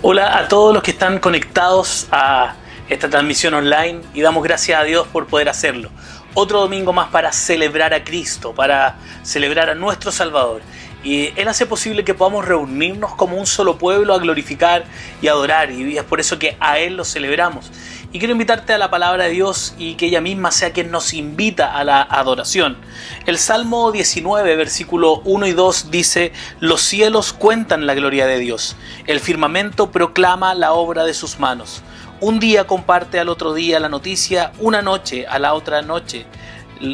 Hola a todos los que están conectados a esta transmisión online y damos gracias a Dios por poder hacerlo. Otro domingo más para celebrar a Cristo, para celebrar a nuestro Salvador. Y Él hace posible que podamos reunirnos como un solo pueblo a glorificar y adorar. Y es por eso que a Él lo celebramos. Y quiero invitarte a la palabra de Dios y que ella misma sea quien nos invita a la adoración. El Salmo 19, versículo 1 y 2 dice: «Los cielos cuentan la gloria de Dios, el firmamento proclama la obra de sus manos». Un día comparte al otro día la noticia, una noche a la otra noche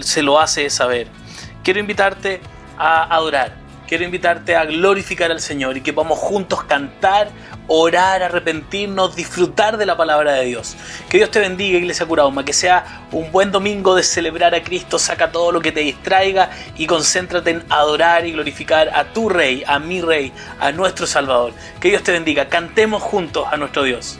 se lo hace saber. Quiero invitarte a adorar, quiero invitarte a glorificar al Señor y que podamos juntos cantar, orar, arrepentirnos, disfrutar de la palabra de Dios. Que Dios te bendiga, Iglesia Curauma, que sea un buen domingo de celebrar a Cristo. Saca todo lo que te distraiga y concéntrate en adorar y glorificar a tu Rey, a mi Rey, a nuestro Salvador. Que Dios te bendiga, cantemos juntos a nuestro Dios.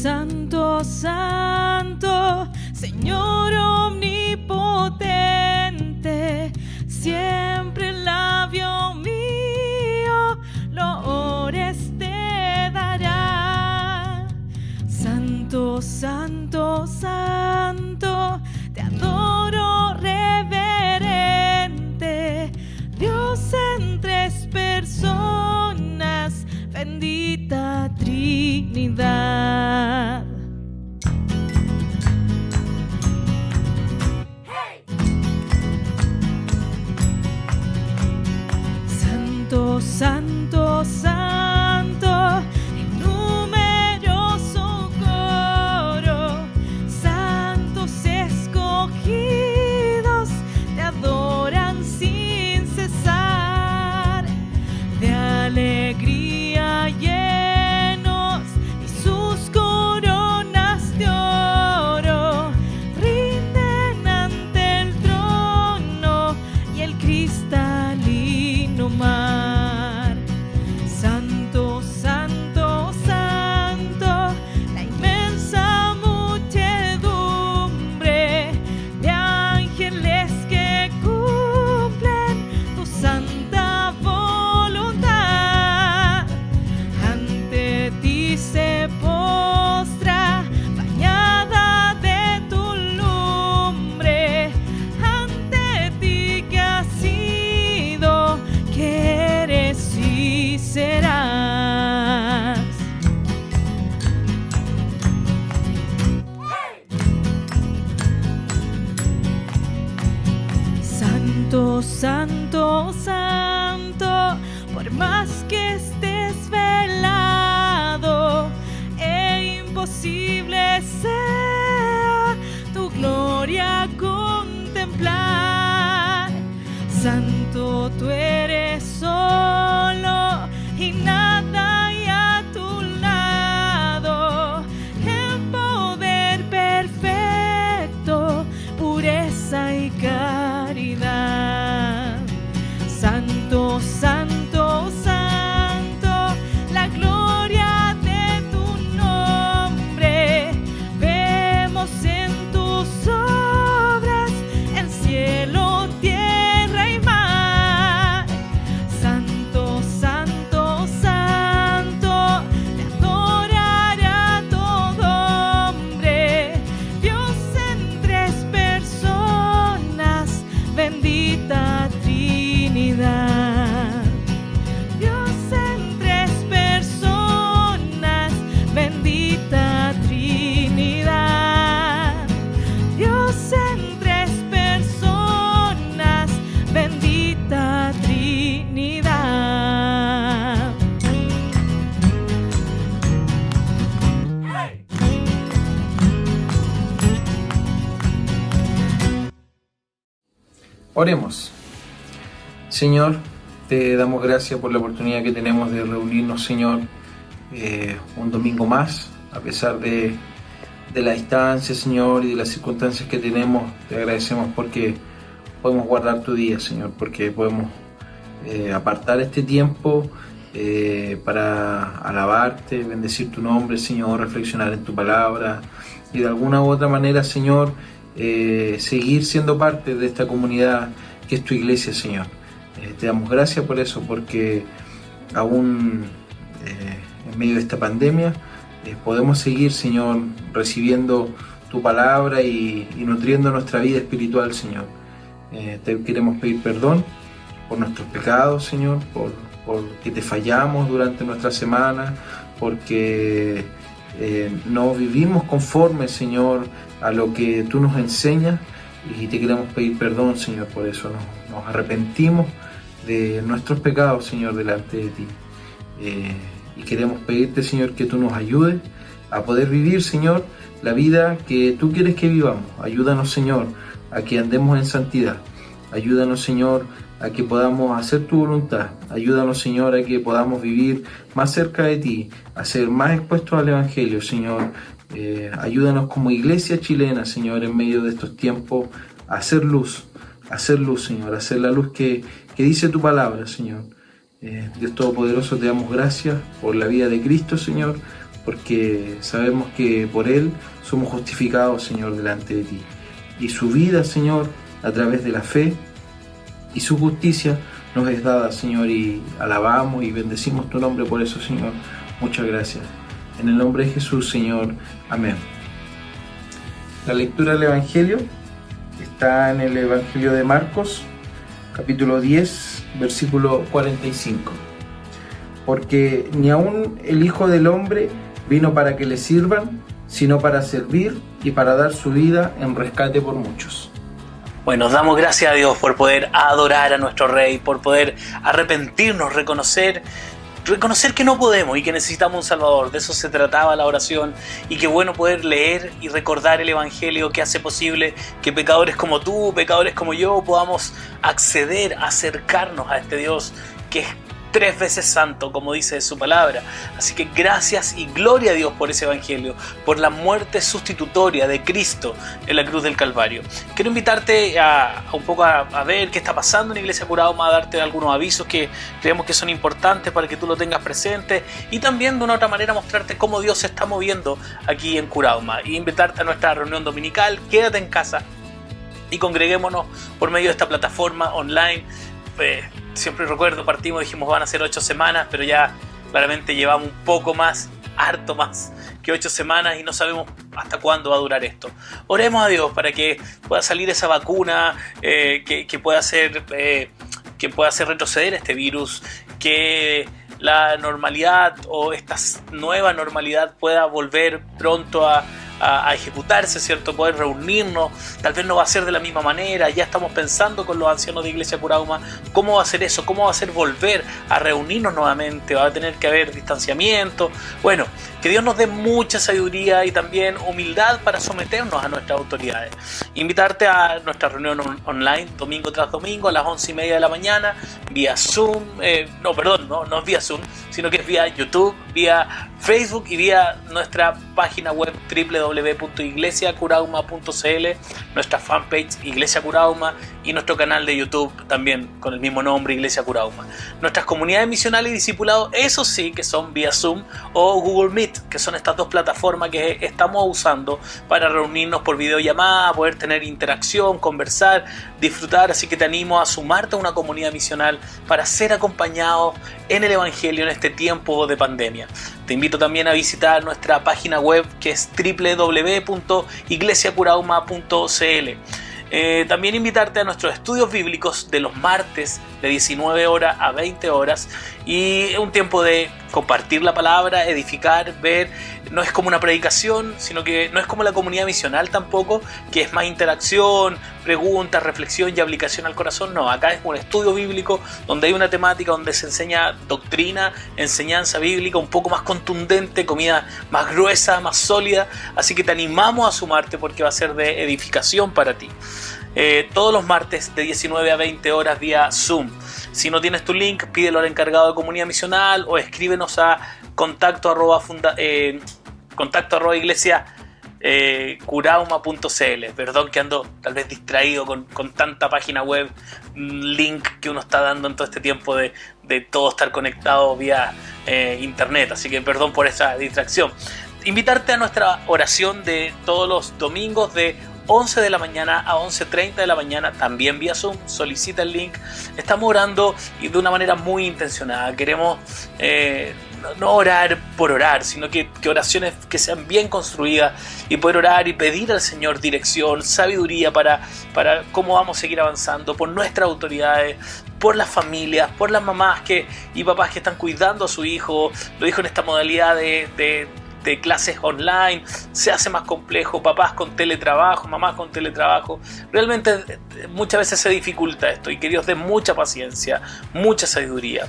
Santo, santo, Señor omnipotente, siempre el labio mío loores te dará. Santo, santo, santo, te adoro reverente, Dios en tres personas, bendita Trinidad. Santo, santo, santo, el numeroso coro, santos escogidos te adoran sin cesar, de alegría llenos y sus coronas de oro rinden ante el trono y el cristalino mar. Santo, santo, santo, la inmensa muchedumbre de ángeles que cumplen tu santa voluntad. Ante ti se postra, bañada de tu lumbre, ante ti que has sido, que eres y serás. Santo, santo, santo, por más que estés velado, e imposible sea tu gloria contemplar. Santo, tú eres solo y nada hay a tu lado, en poder perfecto, pureza y caridad. Santo, santo, santo, la gloria de tu nombre vemos en tus obras, en cielo, tierra y mar. Santo, santo, santo, te adorará todo hombre, Dios en tres personas, bendita Trinidad. Dios en tres personas, bendita Trinidad. Dios en tres personas, bendita Trinidad. Oremos. Señor, te damos gracias por la oportunidad que tenemos de reunirnos, Señor, un domingo más, a pesar de la distancia, Señor, y de las circunstancias que tenemos. Te agradecemos porque podemos guardar tu día, Señor, porque podemos apartar este tiempo para alabarte, bendecir tu nombre, Señor, reflexionar en tu palabra y de alguna u otra manera, Señor, seguir siendo parte de esta comunidad que es tu iglesia, Señor. Te damos gracias por eso, porque aún en medio de esta pandemia podemos seguir, Señor, recibiendo tu palabra y nutriendo nuestra vida espiritual, Señor. Te queremos pedir perdón por nuestros pecados, Señor, porque te fallamos durante nuestra semana, porque no vivimos conforme, Señor, a lo que tú nos enseñas, y te queremos pedir perdón, Señor, por eso. Nos arrepentimos de nuestros pecados, Señor, delante de ti. Y queremos pedirte, Señor, que tú nos ayudes a poder vivir, Señor, la vida que tú quieres que vivamos. Ayúdanos, Señor, a que andemos en santidad. Ayúdanos, Señor, a que podamos hacer tu voluntad. Ayúdanos, Señor, a que podamos vivir más cerca de ti, a ser más expuestos al Evangelio, Señor. Ayúdanos como iglesia chilena, Señor, en medio de estos tiempos, a hacer luz, Señor, a hacer la luz que dice tu palabra, Señor. Dios Todopoderoso, te damos gracias por la vida de Cristo, Señor, porque sabemos que por Él somos justificados, Señor, delante de ti. Y su vida, Señor, a través de la fe y su justicia nos es dada, Señor, y alabamos y bendecimos tu nombre por eso, Señor. Muchas gracias. En el nombre de Jesús, Señor. Amén. La lectura del Evangelio está en el Evangelio de Marcos, capítulo 10, versículo 45. Porque ni aun el Hijo del Hombre vino para que le sirvan, sino para servir y para dar su vida en rescate por muchos. Bueno, damos gracias a Dios por poder adorar a nuestro Rey, por poder arrepentirnos, reconocer que no podemos y que necesitamos un Salvador. De eso se trataba la oración, y qué bueno poder leer y recordar el Evangelio que hace posible que pecadores como tú, pecadores como yo, podamos acceder, acercarnos a este Dios que es 3 veces santo, como dice su palabra. Así que gracias y gloria a Dios por ese Evangelio, por la muerte sustitutoria de Cristo en la cruz del Calvario. Quiero invitarte a un poco a ver qué está pasando en Iglesia Curauma, a darte algunos avisos que creemos que son importantes para que tú lo tengas presente, y también de una otra manera mostrarte cómo Dios se está moviendo aquí en Curauma, y invitarte a nuestra reunión dominical. Quédate en casa y congreguémonos por medio de esta plataforma online. Siempre recuerdo, dijimos van a ser 8 semanas, pero ya claramente llevamos un poco más, harto más que 8 semanas, y no sabemos hasta cuándo va a durar esto. Oremos a Dios para que pueda salir esa vacuna, que pueda hacer retroceder este virus, que la normalidad o esta nueva normalidad pueda volver pronto a ejecutarse, ¿cierto? Poder reunirnos. Tal vez no va a ser de la misma manera. Ya estamos pensando con los ancianos de Iglesia Curauma cómo va a ser eso, cómo va a ser volver a reunirnos nuevamente. Va a tener que haber distanciamiento. Bueno, que Dios nos dé mucha sabiduría y también humildad para someternos a nuestras autoridades. Invitarte a nuestra reunión online domingo tras domingo a las 11:30 de la mañana vía Zoom. No es vía Zoom, sino que es vía YouTube, vía Facebook y vía nuestra página web www.iglesiacurauma.cl, nuestra fanpage Iglesia Curauma y nuestro canal de YouTube también con el mismo nombre, Iglesia Curauma. Nuestras comunidades misionales y discipulados, eso sí, que son vía Zoom o Google Meet, que son estas dos plataformas que estamos usando para reunirnos por videollamada, poder tener interacción, conversar, disfrutar. Así que te animo a sumarte a una comunidad misional para ser acompañado en el Evangelio en este tiempo de pandemia. Te invito también a visitar nuestra página web, que es www.iglesiacurauma.cl. También invitarte a nuestros estudios bíblicos de los martes de 19 horas a 20 horas, y es un tiempo de compartir la palabra, edificar, ver. No es como una predicación, sino que no es como la comunidad misional tampoco, que es más interacción, preguntas, reflexión y aplicación al corazón. No, acá es un estudio bíblico donde hay una temática, donde se enseña doctrina, enseñanza bíblica un poco más contundente, comida más gruesa, más sólida. Así que te animamos a sumarte porque va a ser de edificación para ti. Todos los martes de 19 a 20 horas vía Zoom. Si no tienes tu link, pídelo al encargado de comunidad misional o escríbenos a contacto arroba iglesia Curauma.cl. Perdón que ando tal vez distraído con tanta página web, link que uno está dando en todo este tiempo de todo estar conectado vía internet, así que perdón por esa distracción. Invitarte a nuestra oración de todos los domingos de 11 de la mañana a 11:30 de la mañana, también vía Zoom. Solicita el link. Estamos orando y de una manera muy intencionada. Queremos no orar por orar, sino que oraciones que sean bien construidas y poder orar y pedir al Señor dirección, sabiduría para cómo vamos a seguir avanzando, por nuestras autoridades, por las familias, por las mamás y papás que están cuidando a su hijo. Lo dijo en esta modalidad de clases online, se hace más complejo, papás con teletrabajo, mamás con teletrabajo, realmente muchas veces se dificulta esto y que Dios dé mucha paciencia, mucha sabiduría.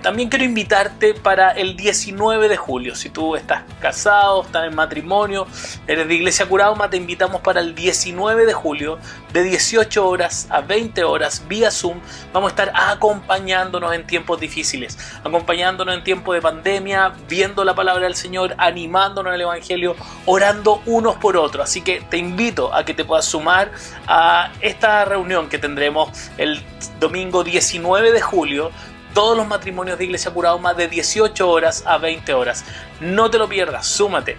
También quiero invitarte para el 19 de julio, si tú estás casado, estás en matrimonio, eres de Iglesia Curauma, te invitamos para el 19 de julio de 18 horas a 20 horas vía Zoom. Vamos a estar acompañándonos en tiempos difíciles, acompañándonos en tiempos de pandemia, viendo la palabra del Señor, animándonos en el Evangelio, orando unos por otros. Así que te invito a que te puedas sumar a esta reunión que tendremos el domingo 19 de julio. Todos los matrimonios de Iglesia Curauma de 18 horas a 20 horas. No te lo pierdas, súmate.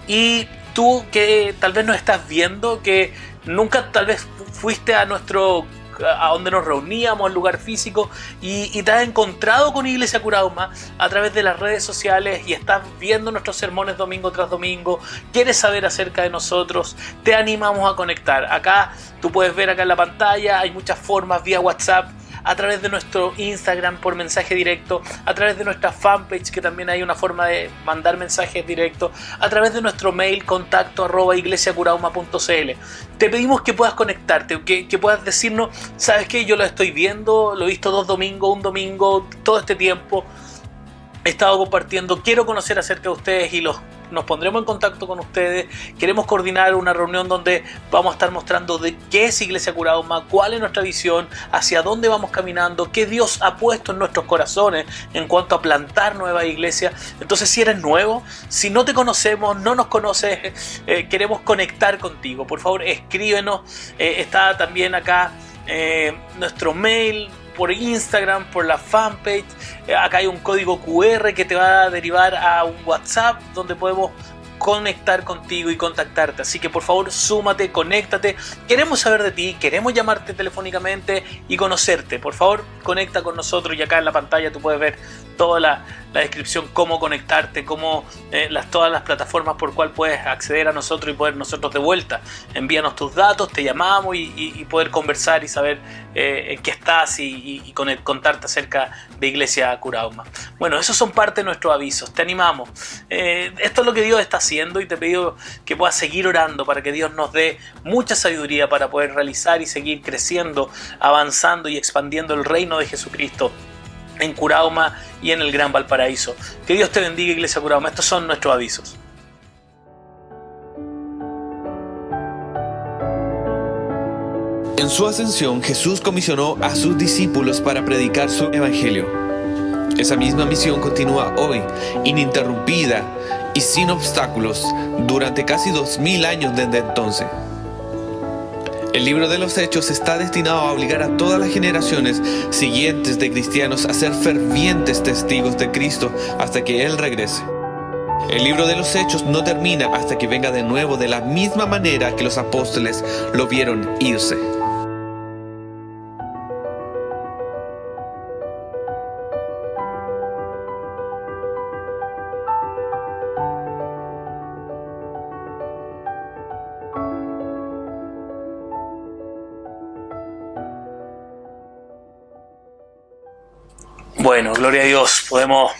Y tú que tal vez nos estás viendo, que nunca tal vez fuiste a donde nos reuníamos, al lugar físico, y te has encontrado con Iglesia Curauma a través de las redes sociales y estás viendo nuestros sermones domingo tras domingo, quieres saber acerca de nosotros, te animamos a conectar. Acá tú puedes ver acá en la pantalla, hay muchas formas vía WhatsApp, a través de nuestro Instagram por mensaje directo, a través de nuestra fanpage, que también hay una forma de mandar mensajes directos, a través de nuestro mail contacto@iglesiacurauma.cl. Te pedimos que puedas conectarte, que puedas decirnos, ¿sabes qué? Yo lo estoy viendo, lo he visto 2 domingos, un domingo, todo este tiempo he estado compartiendo, quiero conocer acerca de ustedes y nos pondremos en contacto con ustedes. Queremos coordinar una reunión donde vamos a estar mostrando de qué es Iglesia Curauma, cuál es nuestra visión, hacia dónde vamos caminando, qué Dios ha puesto en nuestros corazones en cuanto a plantar nuevas iglesias. Entonces, si eres nuevo, si no te conocemos, no nos conoces, queremos conectar contigo, por favor escríbenos. Está también acá nuestro mail, por Instagram, por la fanpage. Acá hay un código QR que te va a derivar a un WhatsApp donde podemos conectar contigo y contactarte. Así que por favor súmate, conéctate. Queremos saber de ti, queremos llamarte telefónicamente y conocerte. Por favor conecta con nosotros y acá en la pantalla tú puedes ver toda la descripción, cómo conectarte, todas las plataformas por cual puedes acceder a nosotros y poder nosotros de vuelta. Envíanos tus datos, te llamamos y poder conversar y saber en qué estás y contarte acerca de Iglesia Curauma. Bueno, esos son parte de nuestros avisos, te animamos. Esto es lo que Dios está haciendo y te pido que puedas seguir orando para que Dios nos dé mucha sabiduría para poder realizar y seguir creciendo, avanzando y expandiendo el reino de Jesucristo en Curauma y en el Gran Valparaíso. Que Dios te bendiga, Iglesia Curauma. Estos son nuestros avisos. En su ascensión, Jesús comisionó a sus discípulos para predicar su evangelio. Esa misma misión continúa hoy, ininterrumpida y sin obstáculos, durante casi 2000 años desde entonces. El libro de los Hechos está destinado a obligar a todas las generaciones siguientes de cristianos a ser fervientes testigos de Cristo hasta que Él regrese. El libro de los Hechos no termina hasta que venga de nuevo, de la misma manera que los apóstoles lo vieron irse. Bueno, gloria a Dios, podemos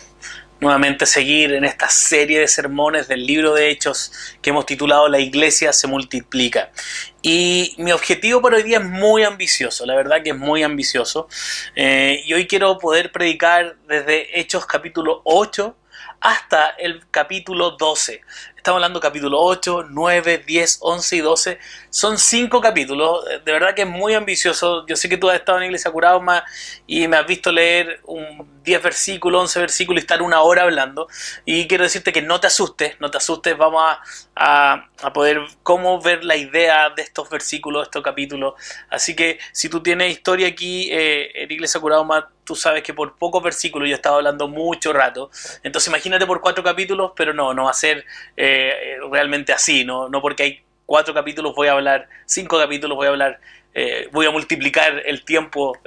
nuevamente seguir en esta serie de sermones del libro de Hechos que hemos titulado La Iglesia se multiplica. Y mi objetivo para hoy día es muy ambicioso, la verdad que es muy ambicioso. Y hoy quiero poder predicar desde Hechos capítulo 8 hasta el capítulo 12. Estamos hablando capítulo 8, 9, 10, 11 y 12. Son 5 capítulos. De verdad que es muy ambicioso. Yo sé que tú has estado en Iglesia Curauma y me has visto leer 10 versículos, 11 versículos y estar una hora hablando. Y quiero decirte que no te asustes, no te asustes. Vamos a poder cómo ver la idea de estos versículos, de estos capítulos. Así que si tú tienes historia aquí en Iglesia Curauma, tú sabes que por pocos versículos yo he estado hablando mucho rato. Entonces imagínate por 4 capítulos, pero no va a ser realmente así. No porque hay 4 capítulos voy a hablar, 5 capítulos voy a hablar, voy a multiplicar el tiempo.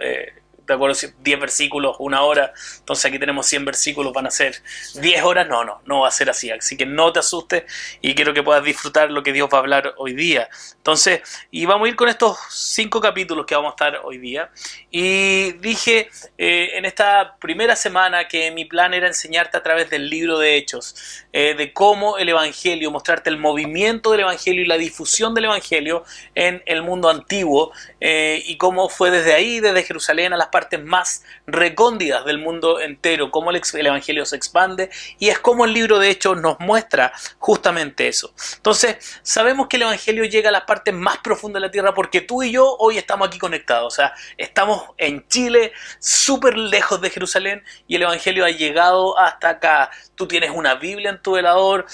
¿De acuerdo? 10 versículos, 1 hora. Entonces aquí tenemos 100 versículos, van a ser 10 horas. No va a ser así. Así que no te asustes y quiero que puedas disfrutar lo que Dios va a hablar hoy día. Entonces, y vamos a ir con estos 5 capítulos que vamos a estar hoy día. Y dije en esta primera semana que mi plan era enseñarte a través del libro de Hechos, de cómo el Evangelio, mostrarte el movimiento del Evangelio y la difusión del Evangelio en el mundo antiguo, y cómo fue desde ahí, desde Jerusalén, a las partes más recónditas del mundo entero, cómo el Evangelio se expande, y es como el libro de Hechos nos muestra justamente eso. Entonces, sabemos que el Evangelio llega a las partes más profundas de la tierra porque tú y yo hoy estamos aquí conectados, o sea, estamos en Chile, súper lejos de Jerusalén, y el Evangelio ha llegado hasta acá. Tú tienes una Biblia en tu velador,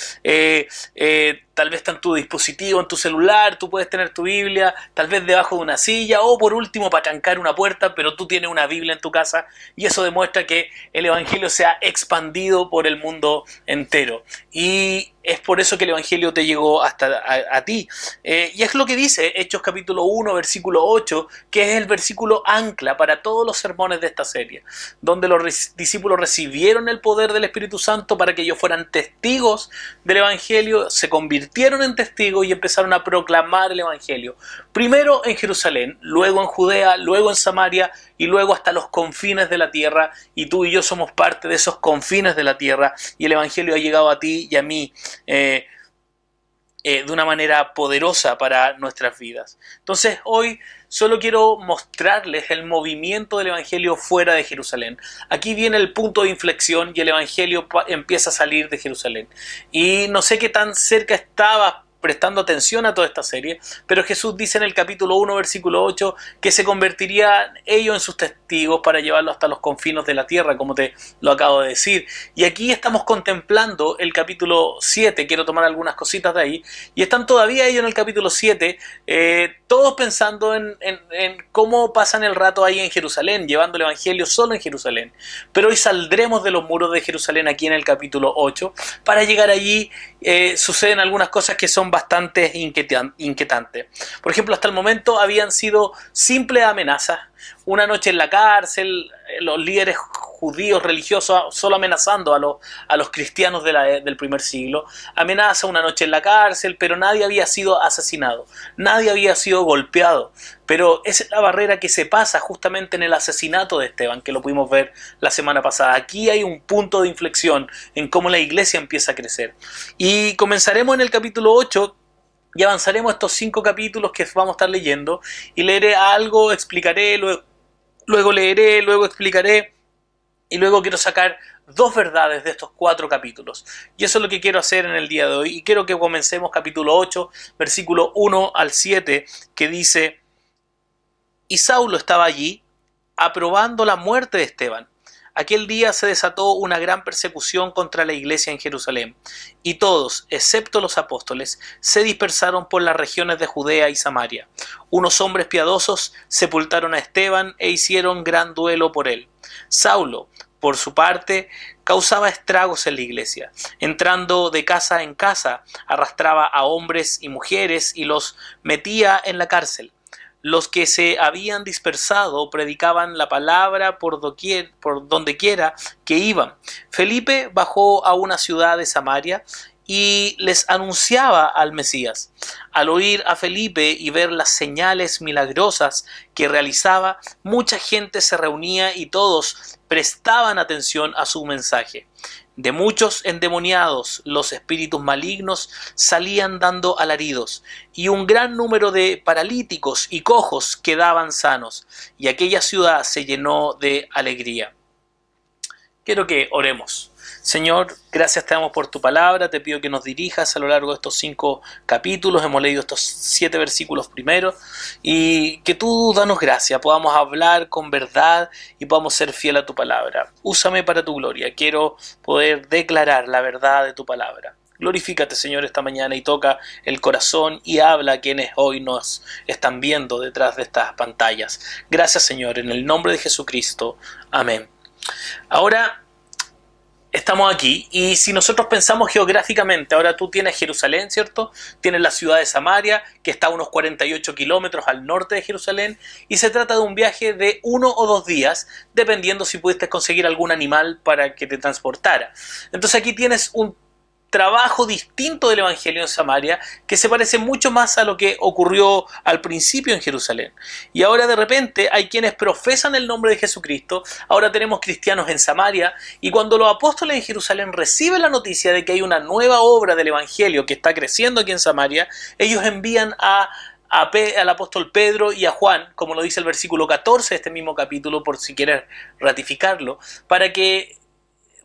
tal vez está en tu dispositivo, en tu celular, tú puedes tener tu Biblia, tal vez debajo de una silla, o por último para trancar una puerta, pero tú tienes una Biblia en tu casa, y eso demuestra que el Evangelio se ha expandido por el mundo entero. Y es por eso que el Evangelio te llegó hasta a ti. Y es lo que dice Hechos capítulo 1, versículo 8, que es el versículo ancla para todos los sermones de esta serie, donde los discípulos recibieron el poder del Espíritu Santo para que ellos fueran testigos del Evangelio, se convirtieron en testigos y empezaron a proclamar el Evangelio. Primero en Jerusalén, luego en Judea, luego en Samaria y luego hasta los confines de la tierra. Y tú y yo somos parte de esos confines de la tierra y el Evangelio ha llegado a ti y a mí de una manera poderosa para nuestras vidas. Entonces hoy solo quiero mostrarles el movimiento del Evangelio fuera de Jerusalén. Aquí viene el punto de inflexión y el Evangelio empieza a salir de Jerusalén. Y no sé qué tan cerca estaba prestando atención a toda esta serie, pero Jesús dice en el capítulo 1, versículo 8, que se convertirían ellos en sus testigos para llevarlo hasta los confines de la tierra, como te lo acabo de decir. Y aquí estamos contemplando el capítulo 7, quiero tomar algunas cositas de ahí, y están todavía ellos en el capítulo 7, todos pensando en cómo pasan el rato ahí en Jerusalén, llevando el Evangelio solo en Jerusalén. Pero hoy saldremos de los muros de Jerusalén aquí en el capítulo 8, para llegar allí suceden algunas cosas que son bastante inquietantes. Por ejemplo, hasta el momento habían sido simples amenazas. Una noche en la cárcel, los líderes judíos religiosos solo amenazando a los cristianos del primer siglo. Amenaza una noche en la cárcel, pero nadie había sido asesinado, nadie había sido golpeado. Pero esa es la barrera que se pasa justamente en el asesinato de Esteban, que lo pudimos ver la semana pasada. Aquí hay un punto de inflexión en cómo la iglesia empieza a crecer. Y comenzaremos en el capítulo 8, y avanzaremos estos 5 capítulos que vamos a estar leyendo, y leeré algo, explicaré, luego leeré, luego explicaré, y luego quiero sacar 2 verdades de estos 4 capítulos. Y eso es lo que quiero hacer en el día de hoy, y quiero que comencemos capítulo 8, versículo 1 al 7, que dice: Y Saulo estaba allí, aprobando la muerte de Esteban. Aquel día se desató una gran persecución contra la iglesia en Jerusalén, y todos, excepto los apóstoles, se dispersaron por las regiones de Judea y Samaria. Unos hombres piadosos sepultaron a Esteban e hicieron gran duelo por él. Saulo, por su parte, causaba estragos en la iglesia. Entrando de casa en casa, arrastraba a hombres y mujeres y los metía en la cárcel. Los que se habían dispersado predicaban la palabra por donde quiera que iban. Felipe bajó a una ciudad de Samaria y les anunciaba al Mesías. Al oír a Felipe y ver las señales milagrosas que realizaba, mucha gente se reunía y todos prestaban atención a su mensaje. De muchos endemoniados los espíritus malignos salían dando alaridos, y un gran número de paralíticos y cojos quedaban sanos, y aquella ciudad se llenó de alegría. Quiero que oremos. Señor, gracias te damos por tu palabra, te pido que nos dirijas a lo largo de estos 5 capítulos, hemos leído estos 7 versículos primeros, y que tú danos gracia, podamos hablar con verdad y podamos ser fiel a tu palabra. Úsame para tu gloria, quiero poder declarar la verdad de tu palabra. Glorifícate, Señor, esta mañana y toca el corazón y habla a quienes hoy nos están viendo detrás de estas pantallas. Gracias, Señor, en el nombre de Jesucristo. Amén. Ahora estamos aquí y si nosotros pensamos geográficamente, ahora tú tienes Jerusalén, ¿cierto? Tienes la ciudad de Samaria, que está a unos 48 kilómetros al norte de Jerusalén, y se trata de un viaje de 1 o 2 días, dependiendo si pudiste conseguir algún animal para que te transportara. Entonces aquí tienes un trabajo distinto del Evangelio en Samaria, que se parece mucho más a lo que ocurrió al principio en Jerusalén. Y ahora de repente hay quienes profesan el nombre de Jesucristo, ahora tenemos cristianos en Samaria, y cuando los apóstoles en Jerusalén reciben la noticia de que hay una nueva obra del Evangelio que está creciendo aquí en Samaria, ellos envían al apóstol Pedro y a Juan, como lo dice el versículo 14 de este mismo capítulo, por si quieres ratificarlo, para que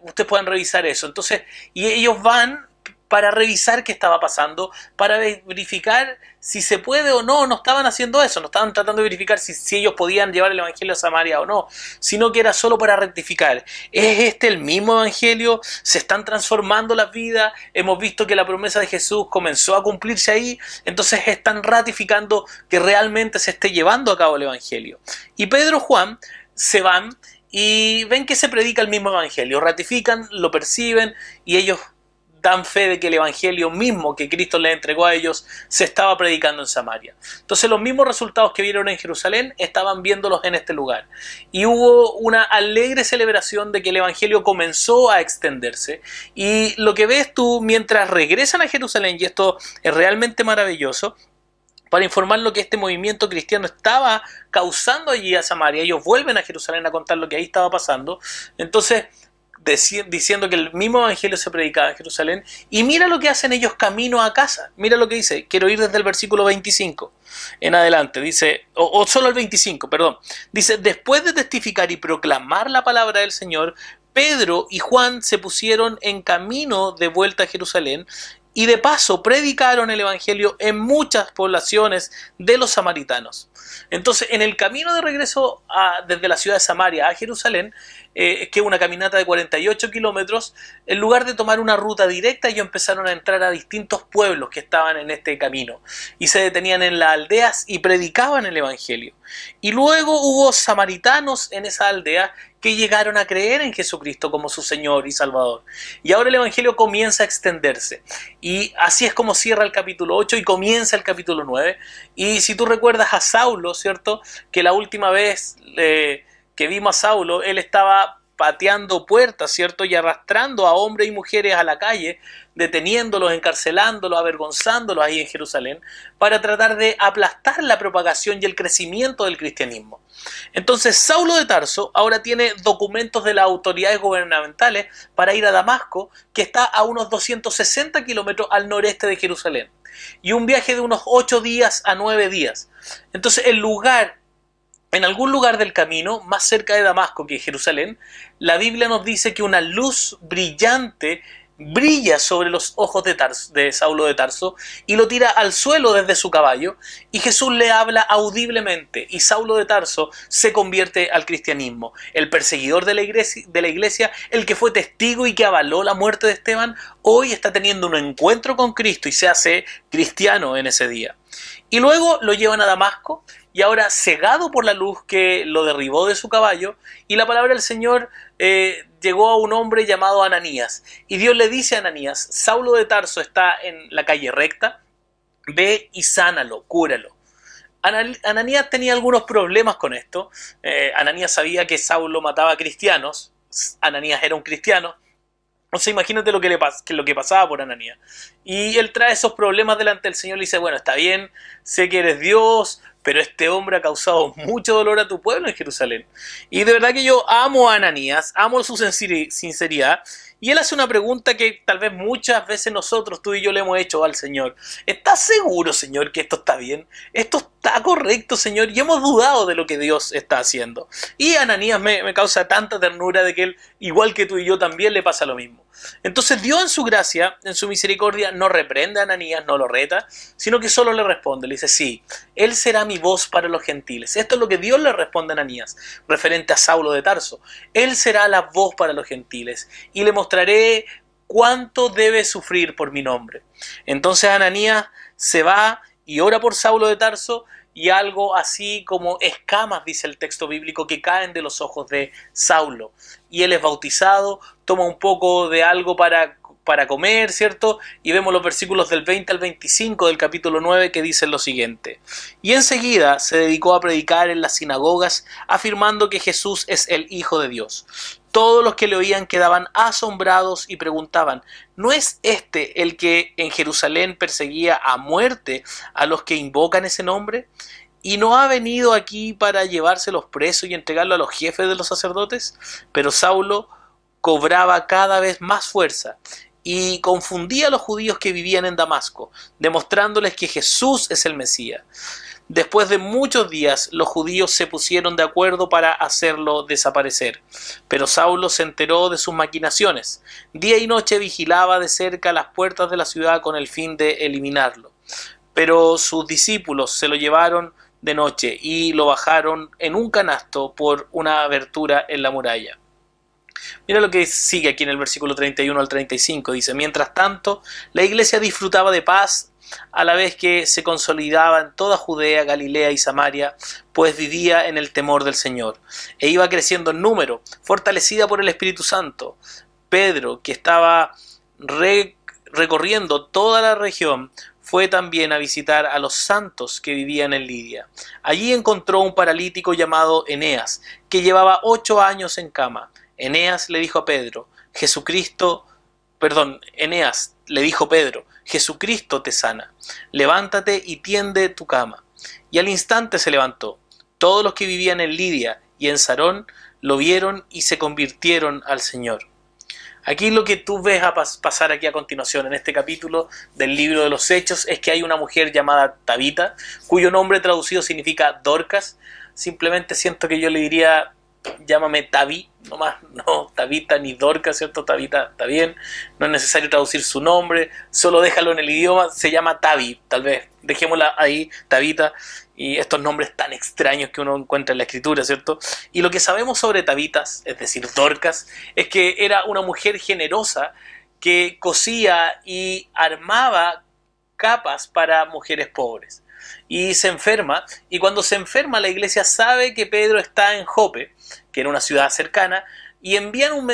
ustedes puedan revisar eso. Entonces, y ellos van para revisar qué estaba pasando, para verificar si se puede o no. No estaban haciendo eso, no estaban tratando de verificar si ellos podían llevar el Evangelio a Samaria o no, sino que era solo para rectificar. ¿Es este el mismo Evangelio? ¿Se están transformando las vidas? Hemos visto que la promesa de Jesús comenzó a cumplirse ahí, entonces están ratificando que realmente se esté llevando a cabo el Evangelio. Y Pedro y Juan se van y ven que se predica el mismo Evangelio, ratifican, lo perciben y ellos dan fe de que el Evangelio mismo que Cristo les entregó a ellos se estaba predicando en Samaria. Entonces los mismos resultados que vieron en Jerusalén estaban viéndolos en este lugar. Y hubo una alegre celebración de que el Evangelio comenzó a extenderse. Y lo que ves tú mientras regresan a Jerusalén, y esto es realmente maravilloso, para informar lo que este movimiento cristiano estaba causando allí a Samaria. Ellos vuelven a Jerusalén a contar lo que ahí estaba pasando. Entonces, diciendo que el mismo evangelio se predicaba en Jerusalén. Y mira lo que hacen ellos camino a casa. Mira lo que dice. Quiero ir desde el versículo 25 en adelante. Dice, o solo el 25, perdón. Dice, después de testificar y proclamar la palabra del Señor, Pedro y Juan se pusieron en camino de vuelta a Jerusalén. Y de paso predicaron el evangelio en muchas poblaciones de los samaritanos. Entonces, en el camino de regreso desde la ciudad de Samaria a Jerusalén, que es una caminata de 48 kilómetros, en lugar de tomar una ruta directa, ellos empezaron a entrar a distintos pueblos que estaban en este camino. Y se detenían en las aldeas y predicaban el evangelio. Y luego hubo samaritanos en esa aldea que llegaron a creer en Jesucristo como su Señor y Salvador. Y ahora el Evangelio comienza a extenderse. Y así es como cierra el capítulo 8 y comienza el capítulo 9. Y si tú recuerdas a Saulo, ¿cierto? Que la última vez que vimos a Saulo, él estaba pateando puertas, ¿cierto? Y arrastrando a hombres y mujeres a la calle, deteniéndolos, encarcelándolos, avergonzándolos ahí en Jerusalén, para tratar de aplastar la propagación y el crecimiento del cristianismo. Entonces Saulo de Tarso ahora tiene documentos de las autoridades gubernamentales para ir a Damasco, que está a unos 260 kilómetros al noreste de Jerusalén, y un viaje de unos 8 días a 9 días. Entonces en algún lugar del camino, más cerca de Damasco que Jerusalén, la Biblia nos dice que una luz brillante brilla sobre los ojos de Saulo de Tarso y lo tira al suelo desde su caballo, y Jesús le habla audiblemente y Saulo de Tarso se convierte al cristianismo. El perseguidor de la iglesia, el que fue testigo y que avaló la muerte de Esteban, hoy está teniendo un encuentro con Cristo y se hace cristiano en ese día. Y luego lo llevan a Damasco, y ahora cegado por la luz que lo derribó de su caballo, y la palabra del Señor llegó a un hombre llamado Ananías, y Dios le dice a Ananías, Saulo de Tarso está en la calle recta, ve y sánalo, cúralo. Ananías tenía algunos problemas con esto. Ananías sabía que Saulo mataba a cristianos, Ananías era un cristiano. O sea, imagínate lo que pasaba por Ananías. Y él trae esos problemas delante del Señor y dice, bueno, está bien, sé que eres Dios, pero este hombre ha causado mucho dolor a tu pueblo en Jerusalén. Y de verdad que yo amo a Ananías, amo su sinceridad, Y él hace una pregunta que tal vez muchas veces nosotros, tú y yo, le hemos hecho al Señor. ¿Estás seguro, Señor, que esto está bien? ¿Esto está correcto, Señor? Y hemos dudado de lo que Dios está haciendo. Y a Ananías me causa tanta ternura de que él, igual que tú y yo, también le pasa lo mismo. Entonces Dios en su gracia, en su misericordia, no reprende a Ananías, no lo reta, sino que solo le responde. Le dice, sí, él será mi voz para los gentiles. Esto es lo que Dios le responde a Ananías, referente a Saulo de Tarso. Él será la voz para los gentiles y le mostraré cuánto debe sufrir por mi nombre. Entonces Ananías se va y ora por Saulo de Tarso, y algo así como escamas, dice el texto bíblico, que caen de los ojos de Saulo. Y él es bautizado, toma un poco de algo para comer, ¿cierto? Y vemos los versículos del 20 al 25 del capítulo 9 que dicen lo siguiente. Y enseguida se dedicó a predicar en las sinagogas, afirmando que Jesús es el Hijo de Dios. Todos los que le oían quedaban asombrados y preguntaban, ¿no es este el que en Jerusalén perseguía a muerte a los que invocan ese nombre? ¿Y no ha venido aquí para llevárselos presos y entregarlo a los jefes de los sacerdotes? Pero Saulo cobraba cada vez más fuerza y confundía a los judíos que vivían en Damasco, demostrándoles que Jesús es el Mesías. Después de muchos días, los judíos se pusieron de acuerdo para hacerlo desaparecer. Pero Saulo se enteró de sus maquinaciones. Día y noche vigilaba de cerca las puertas de la ciudad con el fin de eliminarlo. Pero sus discípulos se lo llevaron de noche y lo bajaron en un canasto por una abertura en la muralla. Mira lo que sigue aquí en el versículo 31 al 35. Dice, mientras tanto, la iglesia disfrutaba de paz a la vez que se consolidaba en toda Judea, Galilea y Samaria, pues vivía en el temor del Señor. E iba creciendo en número, fortalecida por el Espíritu Santo. Pedro, que estaba recorriendo toda la región, fue también a visitar a los santos que vivían en Lidia. Allí encontró un paralítico llamado Eneas, que llevaba 8 años en cama. Eneas le dijo a Pedro, Eneas le dijo Pedro, Jesucristo te sana, levántate y tiende tu cama. Y al instante se levantó. Todos los que vivían en Lidia y en Sarón lo vieron y se convirtieron al Señor. Aquí lo que tú ves a pasar aquí a continuación en este capítulo del libro de los Hechos es que hay una mujer llamada Tabita, cuyo nombre traducido significa Dorcas. Simplemente siento que yo le diría, llámame Tabi, no Tabita ni Dorcas, ¿cierto? Tabita está bien, no es necesario traducir su nombre, solo déjalo en el idioma, se llama Tabi, tal vez, dejémosla ahí, Tabita, y estos nombres tan extraños que uno encuentra en la escritura, ¿cierto? Y lo que sabemos sobre Tabitas, es decir, Dorcas, es que era una mujer generosa que cosía y armaba capas para mujeres pobres. Y se enferma, y cuando se enferma la iglesia sabe que Pedro está en Jope, que era una ciudad cercana, y envían un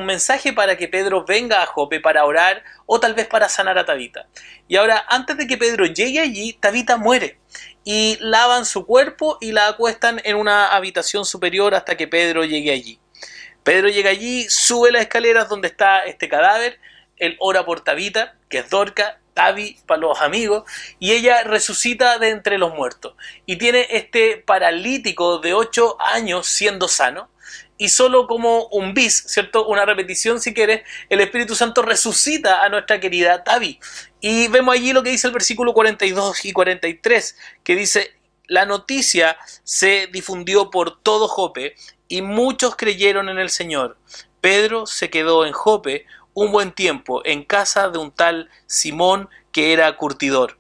mensaje para que Pedro venga a Jope para orar o tal vez para sanar a Tabita. Y ahora, antes de que Pedro llegue allí, Tabita muere, y lavan su cuerpo y la acuestan en una habitación superior hasta que Pedro llegue allí. Pedro llega allí, sube las escaleras donde está este cadáver, él ora por Tabita, que es Dorca, Tabi para los amigos, y ella resucita de entre los muertos y tiene este paralítico de 8 años siendo sano, y solo como un bis, ¿cierto? Una repetición si quieres, el Espíritu Santo resucita a nuestra querida Tabi, y vemos allí lo que dice el versículo 42 y 43, que dice, la noticia se difundió por todo Jope y muchos creyeron en el Señor. Pedro se quedó en Jope un buen tiempo en casa de un tal Simón que era curtidor.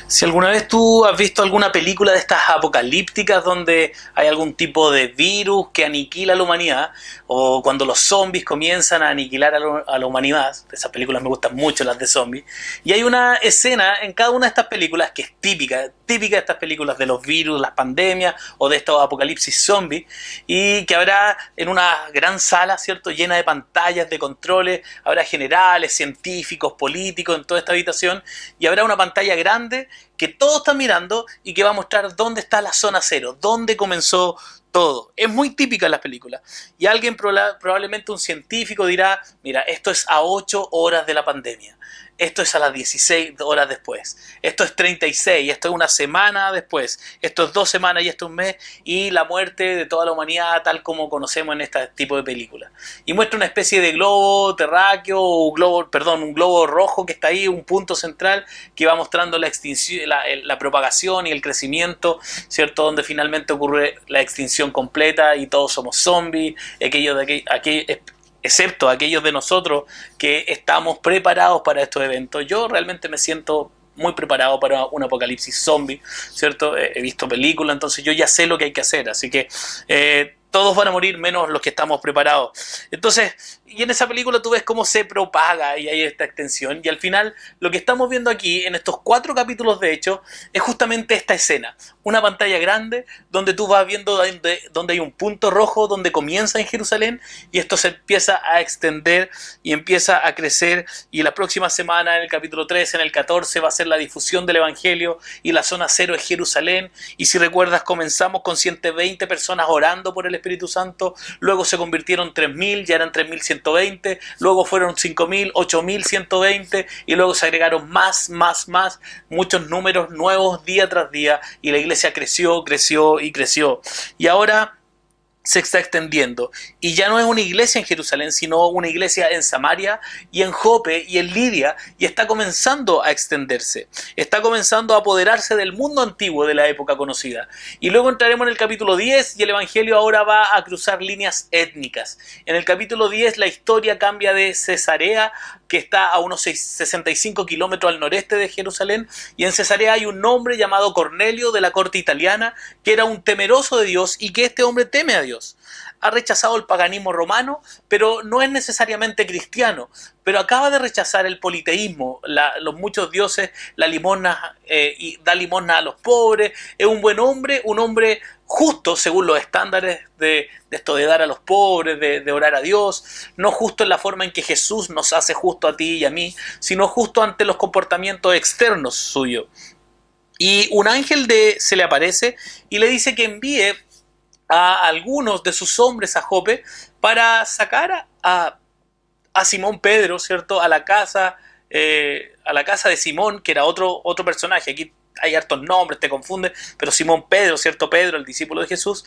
Si alguna vez tú has visto alguna película de estas apocalípticas donde hay algún tipo de virus que aniquila a la humanidad, o cuando los zombies comienzan a aniquilar a la humanidad, esas películas me gustan mucho, las de zombies, y hay una escena en cada una de estas películas que es típica de estas películas de los virus, las pandemias o de estos apocalipsis zombies, y que habrá en una gran sala, ¿cierto?, llena de pantallas, de controles, habrá generales, científicos, políticos en toda esta habitación, y habrá una pantalla grande que todos están mirando y que va a mostrar dónde está la zona cero, dónde comenzó todo. Es muy típica en las películas. Y alguien, probablemente un científico, dirá, mira, esto es a 8 horas de la pandemia. esto es a las 16 horas después, esto es 36, esto es una semana después, esto es 2 semanas y esto es un mes, y la muerte de toda la humanidad tal como conocemos en este tipo de películas. Y muestra una especie de globo terráqueo, un globo rojo que está ahí, un punto central que va mostrando la extinción, la propagación y el crecimiento, ¿cierto? Donde finalmente ocurre la extinción completa y todos somos zombies, excepto aquellos de nosotros que estamos preparados para estos eventos. Yo realmente me siento muy preparado para un apocalipsis zombie, ¿cierto? He visto películas, entonces yo ya sé lo que hay que hacer, así que todos van a morir menos los que estamos preparados. Entonces, y en esa película tú ves cómo se propaga y hay esta extensión, y al final lo que estamos viendo aquí en estos 4 capítulos de hecho es justamente esta escena, una pantalla grande donde tú vas viendo donde hay un punto rojo donde comienza en Jerusalén, y esto se empieza a extender y empieza a crecer, y la próxima semana en el capítulo 13, en el 14 va a ser la difusión del evangelio, y la zona 0 es Jerusalén, y si recuerdas comenzamos con 120 personas orando por el Espíritu Santo, luego se convirtieron 3.000, ya eran 3.120, luego fueron 5.000, 8.120, y luego se agregaron más, muchos números nuevos día tras día, y la iglesia creció y creció, y ahora se está extendiendo, y ya no es una iglesia en Jerusalén, sino una iglesia en Samaria y en Jope y en Lidia, y está comenzando a extenderse, está comenzando a apoderarse del mundo antiguo de la época conocida. Y luego entraremos en el capítulo 10 y el evangelio ahora va a cruzar líneas étnicas. En el capítulo 10 la historia cambia de Cesarea, que está a unos 65 kilómetros al noreste de Jerusalén, y en Cesarea hay un hombre llamado Cornelio de la corte italiana, que era un temeroso de Dios, y que este hombre teme a Dios. Ha rechazado el paganismo romano, pero no es necesariamente cristiano, pero acaba de rechazar el politeísmo, los muchos dioses, la limosna, y da limosna a los pobres. Es un buen hombre, un hombre justo según los estándares de esto de dar a los pobres, de orar a Dios, no justo en la forma en que Jesús nos hace justo a ti y a mí, sino justo ante los comportamientos externos suyos. Y un ángel se le aparece y le dice que envíe a algunos de sus hombres a Jope para sacar a Simón Pedro, ¿cierto? A la casa de Simón, que era otro personaje. Aquí hay hartos nombres, te confunde, pero Simón Pedro, ¿cierto? Pedro, el discípulo de Jesús,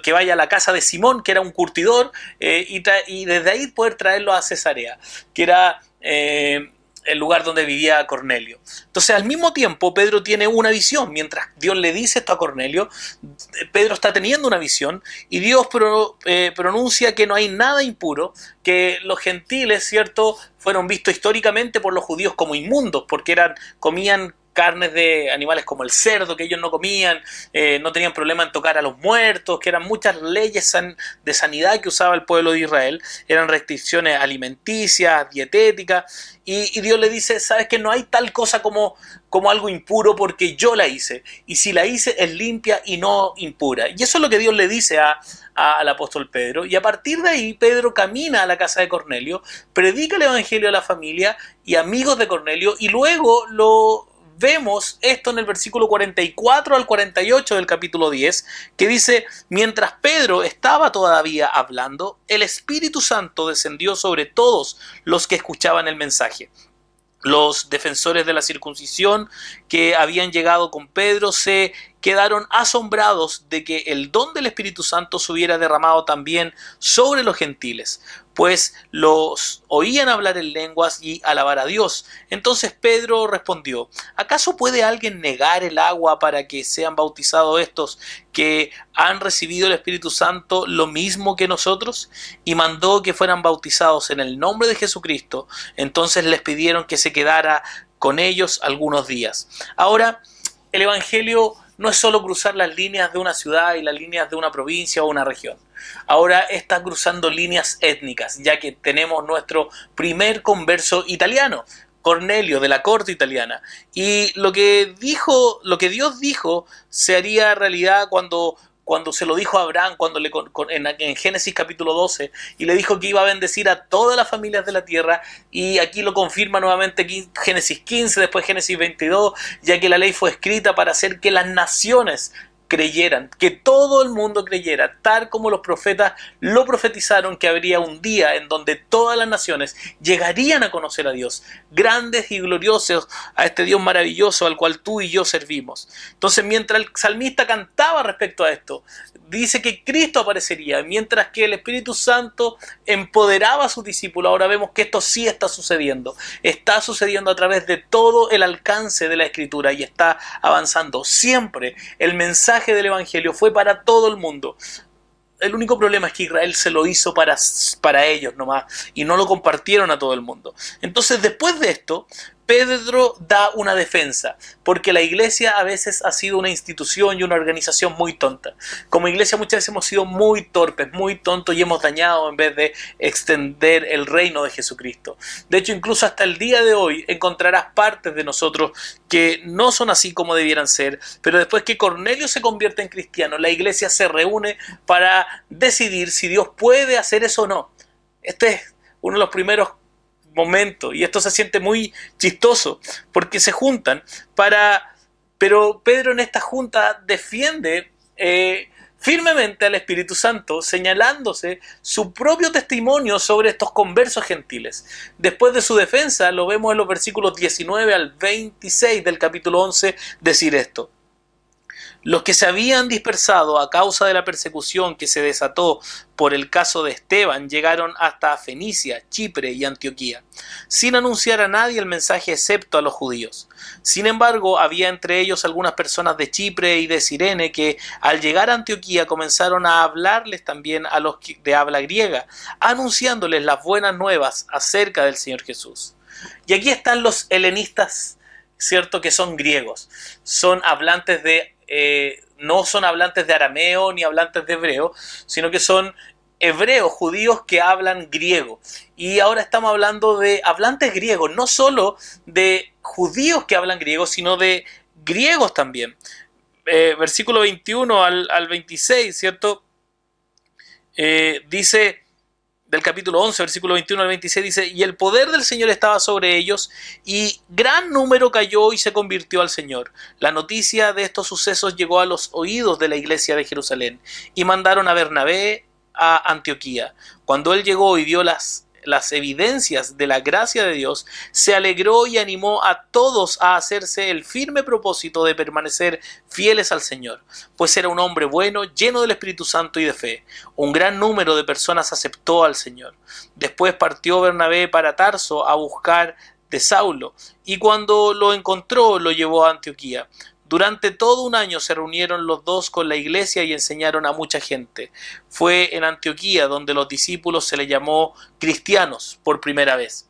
que vaya a la casa de Simón, que era un curtidor, y desde ahí poder traerlo a Cesarea, que era el lugar donde vivía Cornelio. Entonces, al mismo tiempo, Pedro tiene una visión. Mientras Dios le dice esto a Cornelio, Pedro está teniendo una visión, y Dios pronuncia que no hay nada impuro, que los gentiles, ¿cierto?, fueron vistos históricamente por los judíos como inmundos, porque comían carnes de animales como el cerdo, que ellos no comían, no tenían problema en tocar a los muertos, que eran muchas leyes de sanidad que usaba el pueblo de Israel, eran restricciones alimenticias, dietéticas, y Dios le dice, sabes que no hay tal cosa como algo impuro, porque yo la hice, y si la hice es limpia y no impura. Y eso es lo que Dios le dice al apóstol Pedro, y a partir de ahí Pedro camina a la casa de Cornelio, predica el evangelio a la familia y amigos de Cornelio, y luego vemos esto en el versículo 44 al 48 del capítulo 10, que dice, mientras Pedro estaba todavía hablando, el Espíritu Santo descendió sobre todos los que escuchaban el mensaje. Los defensores de la circuncisión que habían llegado con Pedro se quedaron asombrados de que el don del Espíritu Santo se hubiera derramado también sobre los gentiles, pues los oían hablar en lenguas y alabar a Dios. Entonces Pedro respondió, ¿acaso puede alguien negar el agua para que sean bautizados estos que han recibido el Espíritu Santo lo mismo que nosotros? Y mandó que fueran bautizados en el nombre de Jesucristo. Entonces les pidieron que se quedara con ellos algunos días. Ahora, el Evangelio no es solo cruzar las líneas de una ciudad y las líneas de una provincia o una región. Ahora está cruzando líneas étnicas, ya que tenemos nuestro primer converso italiano, Cornelio, de la corte italiana. Y lo que Dios dijo se haría realidad cuando se lo dijo a Abraham en Génesis capítulo 12, y le dijo que iba a bendecir a todas las familias de la tierra, y aquí lo confirma nuevamente Génesis 15, después Génesis 22, ya que la ley fue escrita para hacer que las naciones creyeran, que todo el mundo creyera, tal como los profetas lo profetizaron, que habría un día en donde todas las naciones llegarían a conocer a Dios, grandes y gloriosos, a este Dios maravilloso al cual tú y yo servimos. Entonces, mientras el salmista cantaba respecto a esto, dice que Cristo aparecería, mientras que el Espíritu Santo empoderaba a sus discípulos. Ahora vemos que esto sí está sucediendo a través de todo el alcance de la Escritura y está avanzando. Siempre el mensaje del Evangelio fue para todo el mundo. El único problema es que Israel se lo hizo para ellos nomás y no lo compartieron a todo el mundo. Entonces, después de esto, Pedro da una defensa, porque la iglesia a veces ha sido una institución y una organización muy tonta. Como iglesia muchas veces hemos sido muy torpes, muy tontos y hemos dañado en vez de extender el reino de Jesucristo. De hecho, incluso hasta el día de hoy encontrarás partes de nosotros que no son así como debieran ser, pero después que Cornelio se convierte en cristiano, la iglesia se reúne para decidir si Dios puede hacer eso o no. Este es uno de los primeros momento, y esto se siente muy chistoso porque se juntan pero Pedro en esta junta defiende firmemente al Espíritu Santo, señalándose su propio testimonio sobre estos conversos gentiles. Después de su defensa, lo vemos en los versículos 19 al 26 del capítulo 11 decir esto: los que se habían dispersado a causa de la persecución que se desató por el caso de Esteban llegaron hasta Fenicia, Chipre y Antioquía, sin anunciar a nadie el mensaje excepto a los judíos. Sin embargo, había entre ellos algunas personas de Chipre y de Cirene que, al llegar a Antioquía, comenzaron a hablarles también a los de habla griega, anunciándoles las buenas nuevas acerca del Señor Jesús. Y aquí están los helenistas, ¿cierto?, que son griegos, son hablantes no son hablantes de arameo ni hablantes de hebreo, sino que son hebreos, judíos que hablan griego. Y ahora estamos hablando de hablantes griegos, no solo de judíos que hablan griego, sino de griegos también. Versículo 21 al 26, ¿cierto? Dice, del capítulo 11, versículo 21 al 26, dice: y el poder del Señor estaba sobre ellos, y gran número cayó y se convirtió al Señor. La noticia de estos sucesos llegó a los oídos de la iglesia de Jerusalén, y mandaron a Bernabé a Antioquía. Cuando él llegó y vio las evidencias de la gracia de Dios, se alegró y animó a todos a hacerse el firme propósito de permanecer fieles al Señor, pues era un hombre bueno, lleno del Espíritu Santo y de fe. Un gran número de personas aceptó al Señor. Después partió Bernabé para Tarso a buscar de Saulo, y cuando lo encontró lo llevó a Antioquía. Durante todo un año se reunieron los dos con la iglesia y enseñaron a mucha gente. Fue en Antioquía donde los discípulos se les llamó cristianos por primera vez.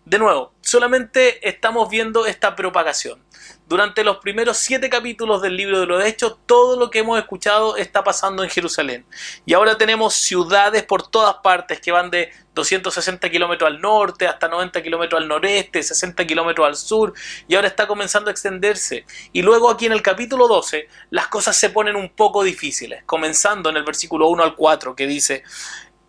De nuevo, solamente estamos viendo esta propagación. Durante los primeros 7 capítulos del libro de los Hechos, todo lo que hemos escuchado está pasando en Jerusalén. Y ahora tenemos ciudades por todas partes que van de 260 kilómetros al norte hasta 90 kilómetros al noreste, 60 kilómetros al sur, y ahora está comenzando a extenderse. Y luego aquí en el capítulo 12 las cosas se ponen un poco difíciles, comenzando en el versículo 1 al 4, que dice: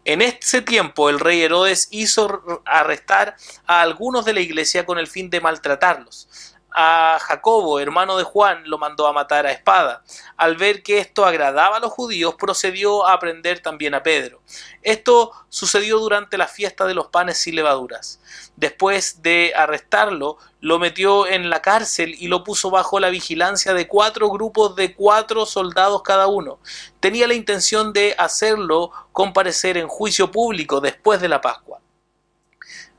en ese tiempo el rey Herodes hizo arrestar a algunos de la iglesia con el fin de maltratarlos. A Jacobo, hermano de Juan, lo mandó a matar a espada. Al ver que esto agradaba a los judíos, procedió a prender también a Pedro. Esto sucedió durante la fiesta de los panes sin levaduras. Después de arrestarlo, lo metió en la cárcel y lo puso bajo la vigilancia de 4 grupos de 4 soldados cada uno. Tenía la intención de hacerlo comparecer en juicio público después de la Pascua.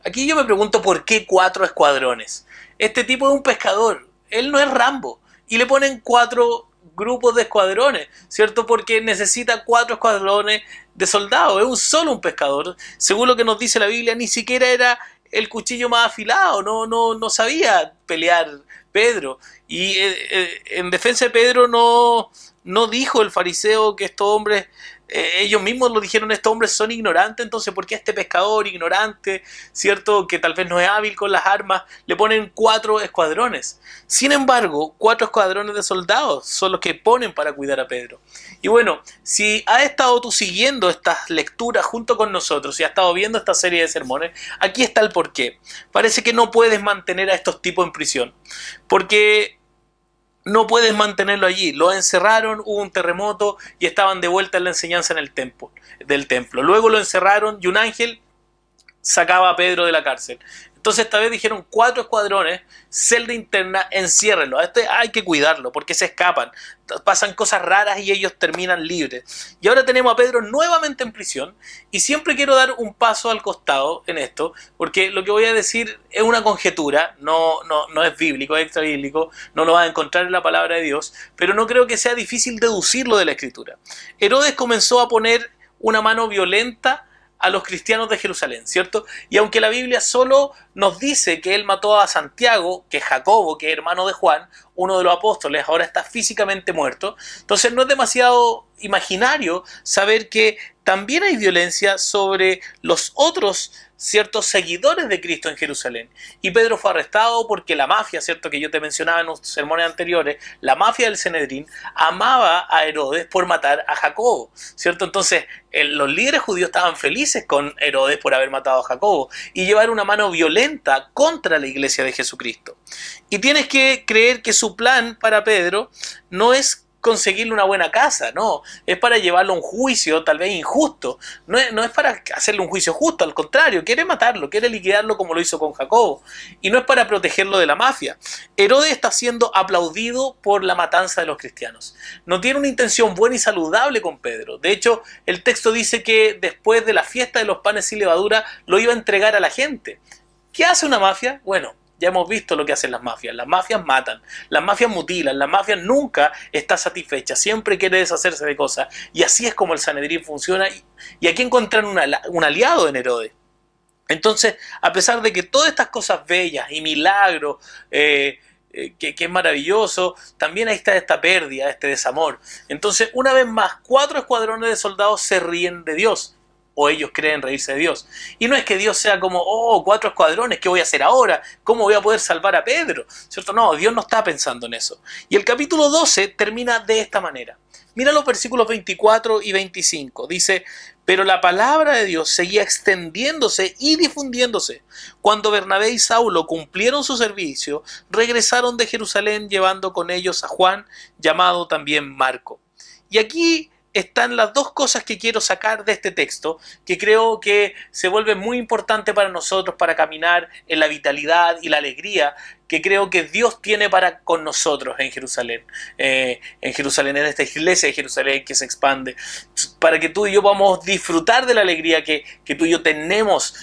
Aquí yo me pregunto por qué 4 escuadrones. Este tipo es un pescador, él no es Rambo, y le ponen 4 grupos de escuadrones, ¿cierto? Porque necesita 4 escuadrones de soldados, es solo un pescador. Según lo que nos dice la Biblia, ni siquiera era el cuchillo más afilado, no sabía pelear Pedro. Y en defensa de Pedro no dijo el fariseo que estos hombres, ellos mismos lo dijeron, estos hombres son ignorantes. Entonces, ¿por qué a este pescador ignorante, cierto, que tal vez no es hábil con las armas, le ponen 4 escuadrones? Sin embargo, 4 escuadrones de soldados son los que ponen para cuidar a Pedro. Y bueno, si has estado tú siguiendo estas lecturas junto con nosotros, si has estado viendo esta serie de sermones, aquí está el porqué. Parece que no puedes mantener a estos tipos en prisión, porque no puedes mantenerlo allí. Lo encerraron, hubo un terremoto y estaban de vuelta en la enseñanza en el del templo. Luego lo encerraron y un ángel sacaba a Pedro de la cárcel. Entonces esta vez dijeron 4 escuadrones, celda interna, enciérrenlo. A este hay que cuidarlo porque se escapan, pasan cosas raras y ellos terminan libres. Y ahora tenemos a Pedro nuevamente en prisión y siempre quiero dar un paso al costado en esto porque lo que voy a decir es una conjetura, no es bíblico, es extra bíblico, no lo vas a encontrar en la palabra de Dios, pero no creo que sea difícil deducirlo de la Escritura. Herodes comenzó a poner una mano violenta a los cristianos de Jerusalén, ¿cierto? Y aunque la Biblia solo nos dice que él mató a Santiago, que Jacobo, que es hermano de Juan, uno de los apóstoles, ahora está físicamente muerto, entonces no es demasiado imaginario saber que también hay violencia sobre los otros ciertos seguidores de Cristo en Jerusalén. Y Pedro fue arrestado porque la mafia, ¿cierto?, que yo te mencionaba en los sermones anteriores, la mafia del Sanedrín amaba a Herodes por matar a Jacobo, ¿cierto? Entonces los líderes judíos estaban felices con Herodes por haber matado a Jacobo y llevar una mano violenta contra la iglesia de Jesucristo. Y tienes que creer que su plan para Pedro no es conseguirle una buena casa, no, es para llevarlo a un juicio tal vez injusto, no es para hacerle un juicio justo, al contrario, quiere matarlo, quiere liquidarlo como lo hizo con Jacobo, y no es para protegerlo de la mafia. Herodes está siendo aplaudido por la matanza de los cristianos, no tiene una intención buena y saludable con Pedro. De hecho, el texto dice que después de la fiesta de los panes sin levadura lo iba a entregar a la gente. ¿Qué hace una mafia? Bueno, ya hemos visto lo que hacen las mafias matan, las mafias mutilan, las mafias nunca está satisfecha, siempre quiere deshacerse de cosas, y así es como el Sanedrín funciona, y aquí encuentran un aliado en Herodes. Entonces, a pesar de que todas estas cosas bellas y milagros, que es maravilloso, también ahí está esta pérdida, este desamor. Entonces, una vez más, 4 escuadrones de soldados se ríen de Dios, o ellos creen reírse de Dios. Y no es que Dios sea como, 4 escuadrones, ¿qué voy a hacer ahora? ¿Cómo voy a poder salvar a Pedro? ¿Cierto? No, Dios no está pensando en eso. Y el capítulo 12 termina de esta manera. Mira los versículos 24 y 25. Dice, pero la palabra de Dios seguía extendiéndose y difundiéndose. Cuando Bernabé y Saulo cumplieron su servicio, regresaron de Jerusalén llevando con ellos a Juan, llamado también Marco. Y aquí están las dos cosas que quiero sacar de este texto, que creo que se vuelve muy importante para nosotros para caminar en la vitalidad y la alegría que creo que Dios tiene para con nosotros en Jerusalén, en esta iglesia de Jerusalén que se expande, para que tú y yo podamos disfrutar de la alegría que tú y yo tenemos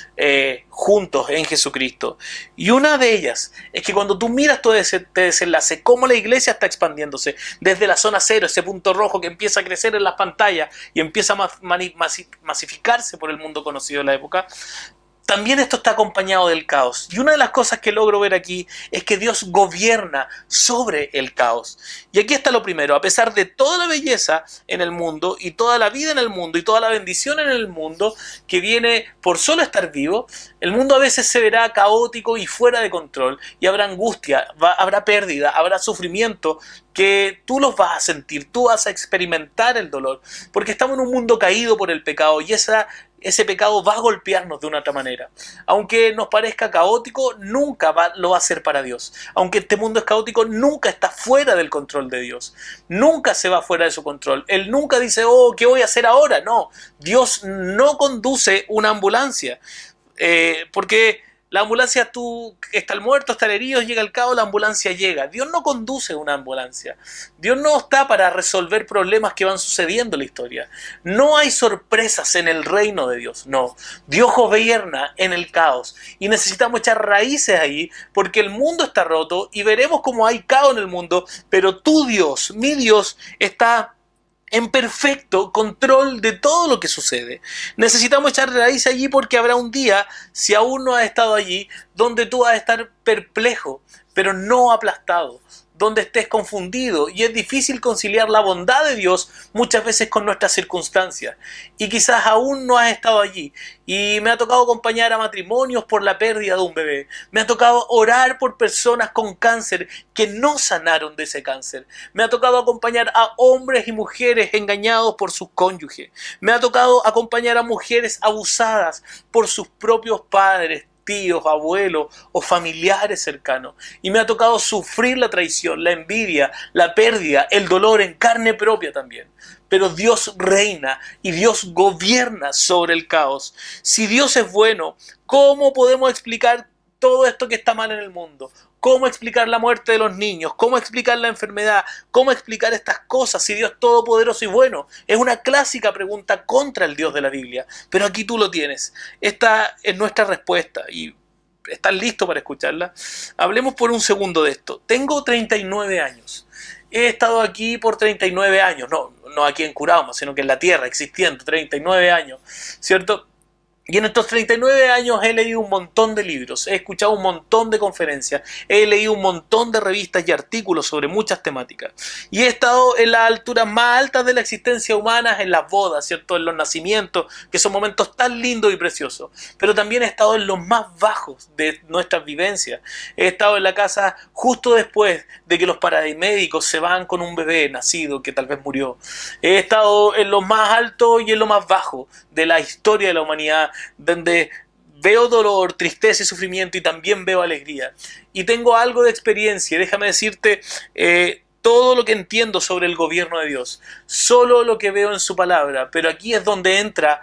juntos en Jesucristo. Y una de ellas es que cuando tú miras todo este desenlace, cómo la iglesia está expandiéndose desde la zona cero, ese punto rojo que empieza a crecer en las pantallas y empieza a masificarse por el mundo conocido de la época, también esto está acompañado del caos. Y una de las cosas que logro ver aquí es que Dios gobierna sobre el caos. Y aquí está lo primero. A pesar de toda la belleza en el mundo y toda la vida en el mundo y toda la bendición en el mundo que viene por solo estar vivo, el mundo a veces se verá caótico y fuera de control. Y habrá angustia, habrá pérdida, habrá sufrimiento que tú los vas a sentir, tú vas a experimentar el dolor. Porque estamos en un mundo caído por el pecado y ese pecado va a golpearnos de una otra manera. Aunque nos parezca caótico, nunca lo va a ser para Dios. Aunque este mundo es caótico, nunca está fuera del control de Dios. Nunca se va fuera de su control. Él nunca dice, ¿qué voy a hacer ahora? No, Dios no conduce una ambulancia. Porque la ambulancia, está el muerto, está el herido, llega el caos, la ambulancia llega. Dios no conduce una ambulancia. Dios no está para resolver problemas que van sucediendo en la historia. No hay sorpresas en el reino de Dios, no. Dios gobierna en el caos y necesitamos echar raíces ahí porque el mundo está roto y veremos cómo hay caos en el mundo, pero tu Dios, mi Dios, está en perfecto control de todo lo que sucede. Necesitamos echar raíz allí porque habrá un día, si aún no has estado allí, donde tú vas a estar perplejo, pero no aplastado, donde estés confundido y es difícil conciliar la bondad de Dios muchas veces con nuestras circunstancias y quizás aún no has estado allí y me ha tocado acompañar a matrimonios por la pérdida de un bebé, me ha tocado orar por personas con cáncer que no sanaron de ese cáncer, me ha tocado acompañar a hombres y mujeres engañados por sus cónyuges, me ha tocado acompañar a mujeres abusadas por sus propios padres, tíos, abuelos o familiares cercanos. Y me ha tocado sufrir la traición, la envidia, la pérdida, el dolor en carne propia también. Pero Dios reina y Dios gobierna sobre el caos. Si Dios es bueno, ¿cómo podemos explicar todo esto que está mal en el mundo? ¿Cómo explicar la muerte de los niños? ¿Cómo explicar la enfermedad? ¿Cómo explicar estas cosas si Dios es todopoderoso y bueno? Es una clásica pregunta contra el Dios de la Biblia. Pero aquí tú lo tienes. Esta es nuestra respuesta y ¿estás listo para escucharla? Hablemos por un segundo de esto. Tengo 39 años. He estado aquí por 39 años. No aquí en Curauma, sino que en la tierra, existiendo 39 años, ¿cierto? Y en estos 39 años he leído un montón de libros, he escuchado un montón de conferencias, he leído un montón de revistas y artículos sobre muchas temáticas. Y he estado en las alturas más altas de la existencia humana, en las bodas, ¿cierto? En los nacimientos, que son momentos tan lindos y preciosos. Pero también he estado en los más bajos de nuestras vivencias. He estado en la casa justo después de que los paramédicos se van con un bebé nacido que tal vez murió. He estado en lo más alto y en lo más bajo de la historia de la humanidad, donde veo dolor, tristeza y sufrimiento y también veo alegría. Y tengo algo de experiencia, déjame decirte todo lo que entiendo sobre el gobierno de Dios, solo lo que veo en su palabra, pero aquí es donde entra,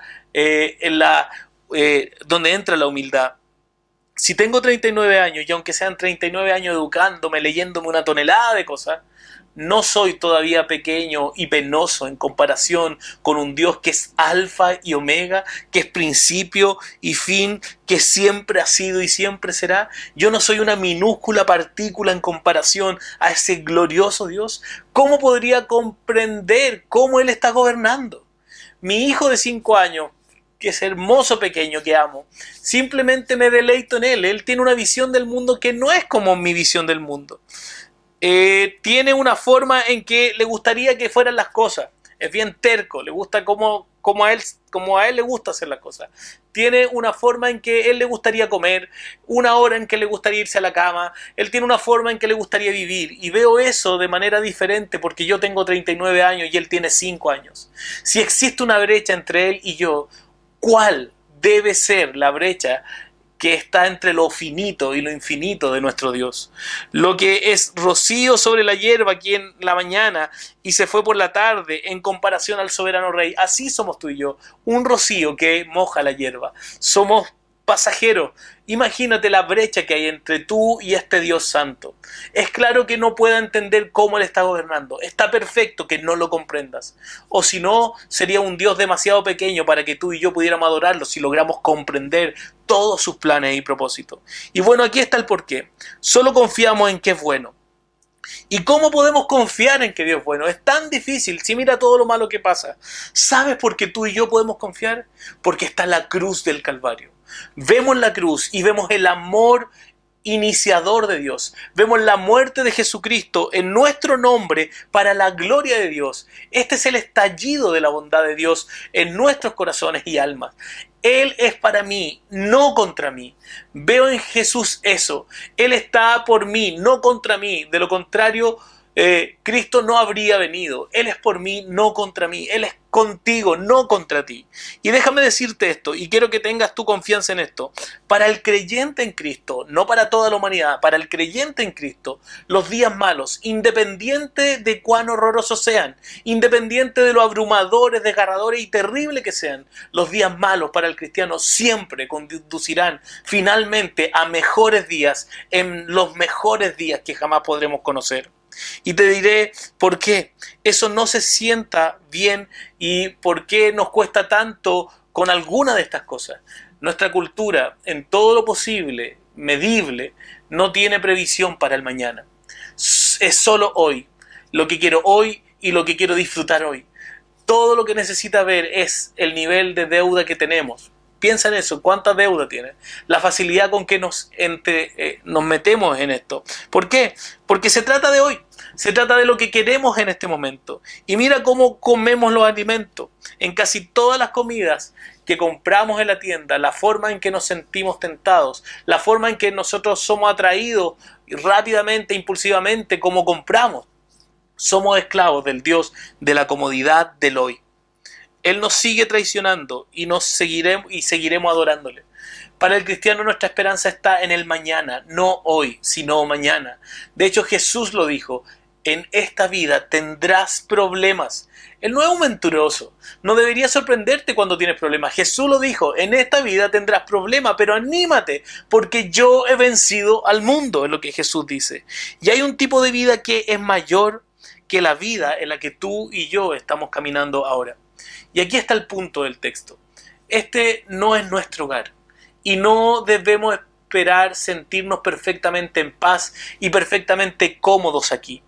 donde entra la humildad. Si tengo 39 años y aunque sean 39 años educándome, leyéndome una tonelada de cosas, no soy todavía pequeño y penoso en comparación con un Dios que es alfa y omega, que es principio y fin, que siempre ha sido y siempre será. Yo no soy una minúscula partícula en comparación a ese glorioso Dios. ¿Cómo podría comprender cómo Él está gobernando? Mi hijo de 5 años, que es hermoso pequeño que amo, simplemente me deleito en Él. Él tiene una visión del mundo que no es como mi visión del mundo. Tiene una forma en que le gustaría que fueran las cosas. Es bien terco, le gusta como a él le gusta hacer las cosas. Tiene una forma en que él le gustaría comer, una hora en que le gustaría irse a la cama. Él tiene una forma en que le gustaría vivir. Y veo eso de manera diferente porque yo tengo 39 años y él tiene 5 años. Si existe una brecha entre él y yo, ¿cuál debe ser la brecha que está entre lo finito y lo infinito de nuestro Dios? Lo que es rocío sobre la hierba aquí en la mañana y se fue por la tarde en comparación al soberano Rey. Así somos tú y yo, un rocío que moja la hierba. Somos pasajeros. Imagínate la brecha que hay entre tú y este Dios santo. Es claro que no pueda entender cómo Él está gobernando. Está perfecto que no lo comprendas. O si no, sería un Dios demasiado pequeño para que tú y yo pudiéramos adorarlo si logramos comprender todos sus planes y propósitos. Y bueno, aquí está el porqué. Solo confiamos en que es bueno. ¿Y cómo podemos confiar en que Dios es bueno? Es tan difícil, si mira todo lo malo que pasa. ¿Sabes por qué tú y yo podemos confiar? Porque está la cruz del Calvario. Vemos la cruz y vemos el amor iniciador de Dios. Vemos la muerte de Jesucristo en nuestro nombre para la gloria de Dios. Este es el estallido de la bondad de Dios en nuestros corazones y almas. Él es para mí, no contra mí. Veo en Jesús eso. Él está por mí, no contra mí. De lo contrario, Cristo no habría venido. Él es por mí, no contra mí. Él es contigo, no contra ti. Y déjame decirte esto, y quiero que tengas tu confianza en esto. Para el creyente en Cristo, no para toda la humanidad, para el creyente en Cristo, los días malos, independiente de cuán horrorosos sean, independiente de lo abrumadores, desgarradores y terribles que sean, los días malos para el cristiano siempre conducirán finalmente a mejores días, en los mejores días que jamás podremos conocer. Y te diré por qué eso no se sienta bien y por qué nos cuesta tanto con alguna de estas cosas. Nuestra cultura, en todo lo posible, medible, no tiene previsión para el mañana. Es solo hoy, lo que quiero hoy y lo que quiero disfrutar hoy. Todo lo que necesita ver es el nivel de deuda que tenemos. Piensa en eso, ¿cuánta deuda tienes? La facilidad con que nos metemos en esto. ¿Por qué? Porque se trata de hoy, se trata de lo que queremos en este momento. Y mira cómo comemos los alimentos. En casi todas las comidas que compramos en la tienda, la forma en que nos sentimos tentados, la forma en que nosotros somos atraídos rápidamente, impulsivamente, como compramos. Somos esclavos del Dios de la comodidad del hoy. Él nos sigue traicionando y seguiremos adorándole. Para el cristiano nuestra esperanza está en el mañana, no hoy, sino mañana. De hecho, Jesús lo dijo: en esta vida tendrás problemas. Él no es un mentiroso. No debería sorprenderte cuando tienes problemas. Jesús lo dijo: en esta vida tendrás problemas, pero anímate, porque yo he vencido al mundo, es lo que Jesús dice. Y hay un tipo de vida que es mayor que la vida en la que tú y yo estamos caminando ahora. Y aquí está el punto del texto. Este no es nuestro hogar. Y no debemos esperar sentirnos perfectamente en paz y perfectamente cómodos aquí.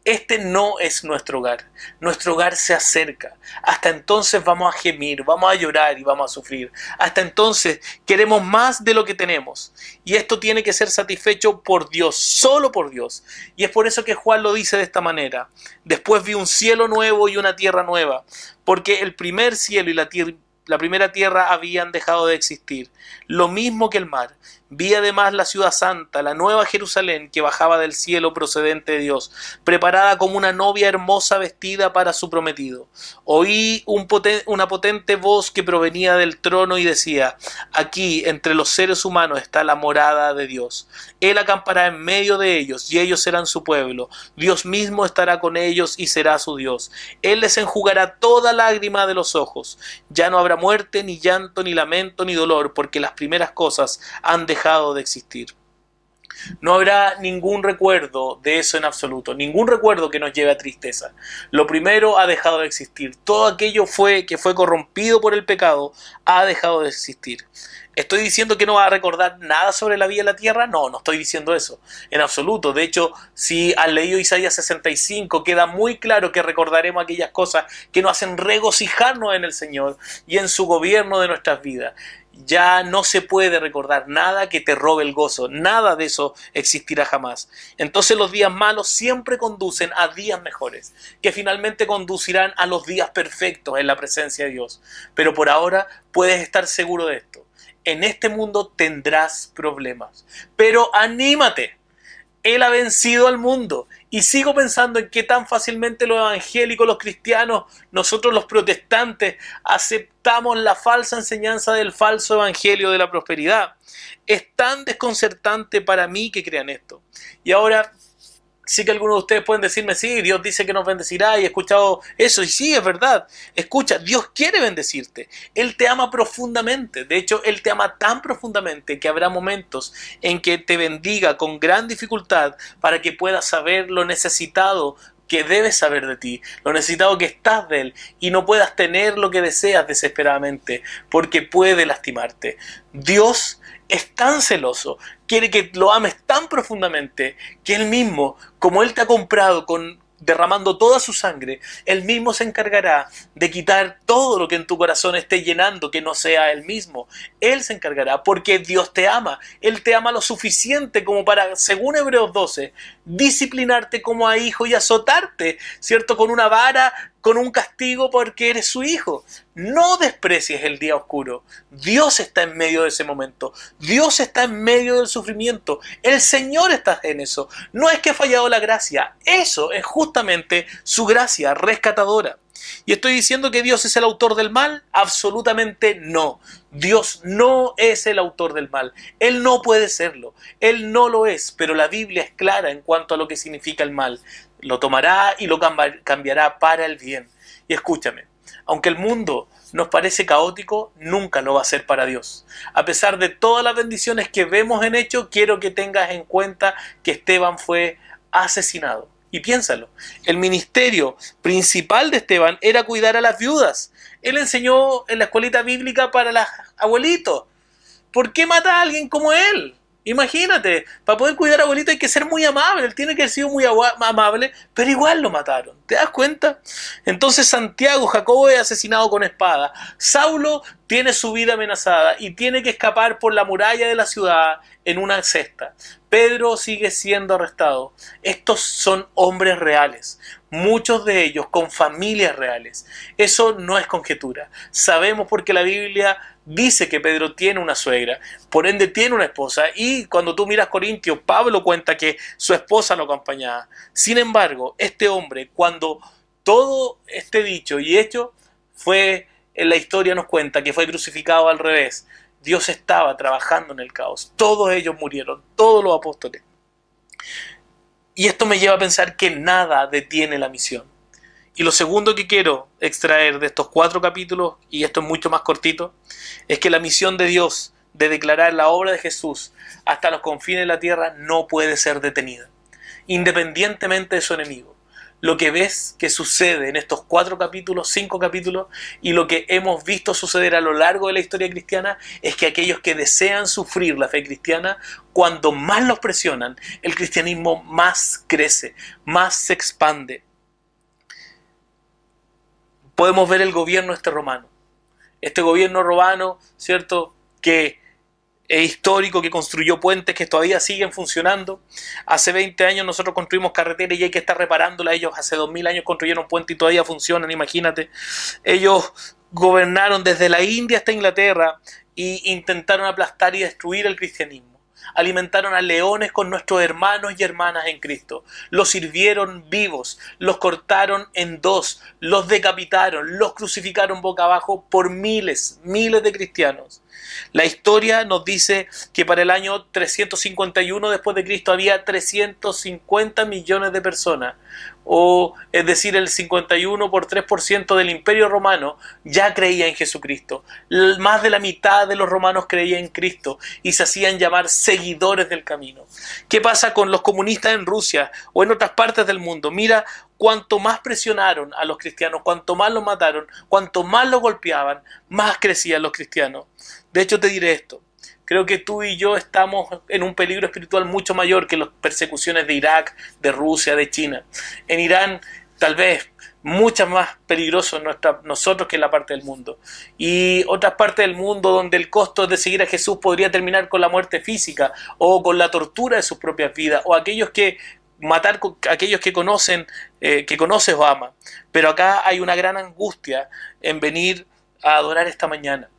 Este no es nuestro hogar. Nuestro hogar se acerca. Hasta entonces vamos a gemir, vamos a llorar y vamos a sufrir. Hasta entonces queremos más de lo que tenemos. Y esto tiene que ser satisfecho por Dios, solo por Dios. Y es por eso que Juan lo dice de esta manera: después vi un cielo nuevo y una tierra nueva, porque el primer cielo y la primera tierra habían dejado de existir, lo mismo que el mar. Vi además la ciudad santa, la nueva Jerusalén, que bajaba del cielo procedente de Dios, preparada como una novia hermosa vestida para su prometido. Oí una potente voz que provenía del trono y decía: aquí, entre los seres humanos, está la morada de Dios. Él acampará en medio de ellos, y ellos serán su pueblo. Dios mismo estará con ellos y será su Dios. Él les enjugará toda lágrima de los ojos. Ya no habrá muerte, ni llanto, ni lamento, ni dolor, porque las primeras cosas han dejado de existir. No habrá ningún recuerdo de eso en absoluto, ningún recuerdo que nos lleve a tristeza. Lo primero ha dejado de existir. Todo aquello que fue corrompido por el pecado ha dejado de existir. ¿Estoy diciendo que no va a recordar nada sobre la vida en la tierra? No, no estoy diciendo eso, en absoluto. De hecho, si has leído Isaías 65, queda muy claro que recordaremos aquellas cosas que nos hacen regocijarnos en el Señor y en su gobierno de nuestras vidas. Ya no se puede recordar nada que te robe el gozo, nada de eso existirá jamás. Entonces los días malos siempre conducen a días mejores, que finalmente conducirán a los días perfectos en la presencia de Dios. Pero por ahora puedes estar seguro de esto: en este mundo tendrás problemas, pero anímate. Él ha vencido al mundo. Y sigo pensando en que tan fácilmente los evangélicos, los cristianos, nosotros los protestantes, aceptamos la falsa enseñanza del falso evangelio de la prosperidad. Es tan desconcertante para mí que crean esto. Y ahora sí que algunos de ustedes pueden decirme: sí, Dios dice que nos bendecirá, y he escuchado eso, y sí, es verdad. Escucha, Dios quiere bendecirte. Él te ama profundamente. De hecho, Él te ama tan profundamente que habrá momentos en que te bendiga con gran dificultad para que puedas saber lo necesitado que debes saber de ti, lo necesitado que estás de Él, y no puedas tener lo que deseas desesperadamente, porque puede lastimarte. Dios es tan celoso, quiere que lo ames tan profundamente, que Él mismo, como Él te ha comprado derramando toda su sangre, Él mismo se encargará de quitar todo lo que en tu corazón esté llenando que no sea Él mismo. Él se encargará, porque Dios te ama. Él te ama lo suficiente como para, según Hebreos 12, disciplinarte como a hijo y azotarte, ¿cierto? Con una vara, con un castigo, porque eres su hijo. No desprecies el día oscuro. Dios está en medio de ese momento. Dios está en medio del sufrimiento. El Señor está en eso. No es que ha fallado la gracia. Eso es justamente su gracia rescatadora. ¿Y estoy diciendo que Dios es el autor del mal? Absolutamente no. Dios no es el autor del mal. Él no puede serlo. Él no lo es. Pero la Biblia es clara en cuanto a lo que significa el mal. Lo tomará y lo cambiará para el bien. Y escúchame, aunque el mundo nos parece caótico, nunca lo va a ser para Dios. A pesar de todas las bendiciones que vemos en hecho, quiero que tengas en cuenta que Esteban fue asesinado. Y piénsalo, el ministerio principal de Esteban era cuidar a las viudas. Él enseñó en la escuelita bíblica para los abuelitos. ¿Por qué mata a alguien como él? Imagínate, para poder cuidar a abuelito hay que ser muy amable. Él tiene que haber sido muy amable, pero igual lo mataron. ¿Te das cuenta? Entonces Santiago, Jacobo es asesinado con espada. Saulo tiene su vida amenazada y tiene que escapar por la muralla de la ciudad en una cesta. Pedro sigue siendo arrestado. Estos son hombres reales, muchos de ellos con familias reales. Eso no es conjetura. Sabemos porque la Biblia dice que Pedro tiene una suegra, por ende tiene una esposa, y cuando tú miras Corintios, Pablo cuenta que su esposa lo acompañaba. Sin embargo, este hombre, cuando todo esté dicho y hecho, en la historia nos cuenta que fue crucificado al revés. Dios estaba trabajando en el caos. Todos ellos murieron, todos los apóstoles. Y esto me lleva a pensar que nada detiene la misión. Y lo segundo que quiero extraer de estos 4 capítulos, y esto es mucho más cortito, es que la misión de Dios de declarar la obra de Jesús hasta los confines de la tierra no puede ser detenida, independientemente de su enemigo. Lo que ves que sucede en estos 4 capítulos, 5 capítulos, y lo que hemos visto suceder a lo largo de la historia cristiana, es que aquellos que desean sufrir la fe cristiana, cuando más los presionan, el cristianismo más crece, más se expande. Podemos ver el gobierno romano. Este gobierno romano, ¿cierto?, que es histórico, que construyó puentes que todavía siguen funcionando. Hace 20 años nosotros construimos carreteras y hay que estar reparándolas. Ellos hace 2000 años construyeron puentes y todavía funcionan, imagínate. Ellos gobernaron desde la India hasta Inglaterra e intentaron aplastar y destruir el cristianismo. Alimentaron a leones con nuestros hermanos y hermanas en Cristo. Los sirvieron vivos, los cortaron en 2, los decapitaron, los crucificaron boca abajo por miles de cristianos. La historia nos dice que para el año 351 después de Cristo había 350 millones de personas, o es decir, el 51 por 3% del Imperio Romano ya creía en Jesucristo. Más de la mitad de los romanos creía en Cristo y se hacían llamar seguidores del camino. ¿Qué pasa con los comunistas en Rusia o en otras partes del mundo? Mira, cuanto más presionaron a los cristianos, cuanto más los mataron, cuanto más los golpeaban, más crecían los cristianos. De hecho, te diré esto. Creo que tú y yo estamos en un peligro espiritual mucho mayor que las persecuciones de Irak, de Rusia, de China. En Irán, tal vez, muchas más peligrosos nosotros que en la parte del mundo. Y otras partes del mundo donde el costo de seguir a Jesús podría terminar con la muerte física o con la tortura de sus propias vidas, o aquellos que matar a aquellos que conoces o amas. Pero acá hay una gran angustia en venir a adorar esta mañana.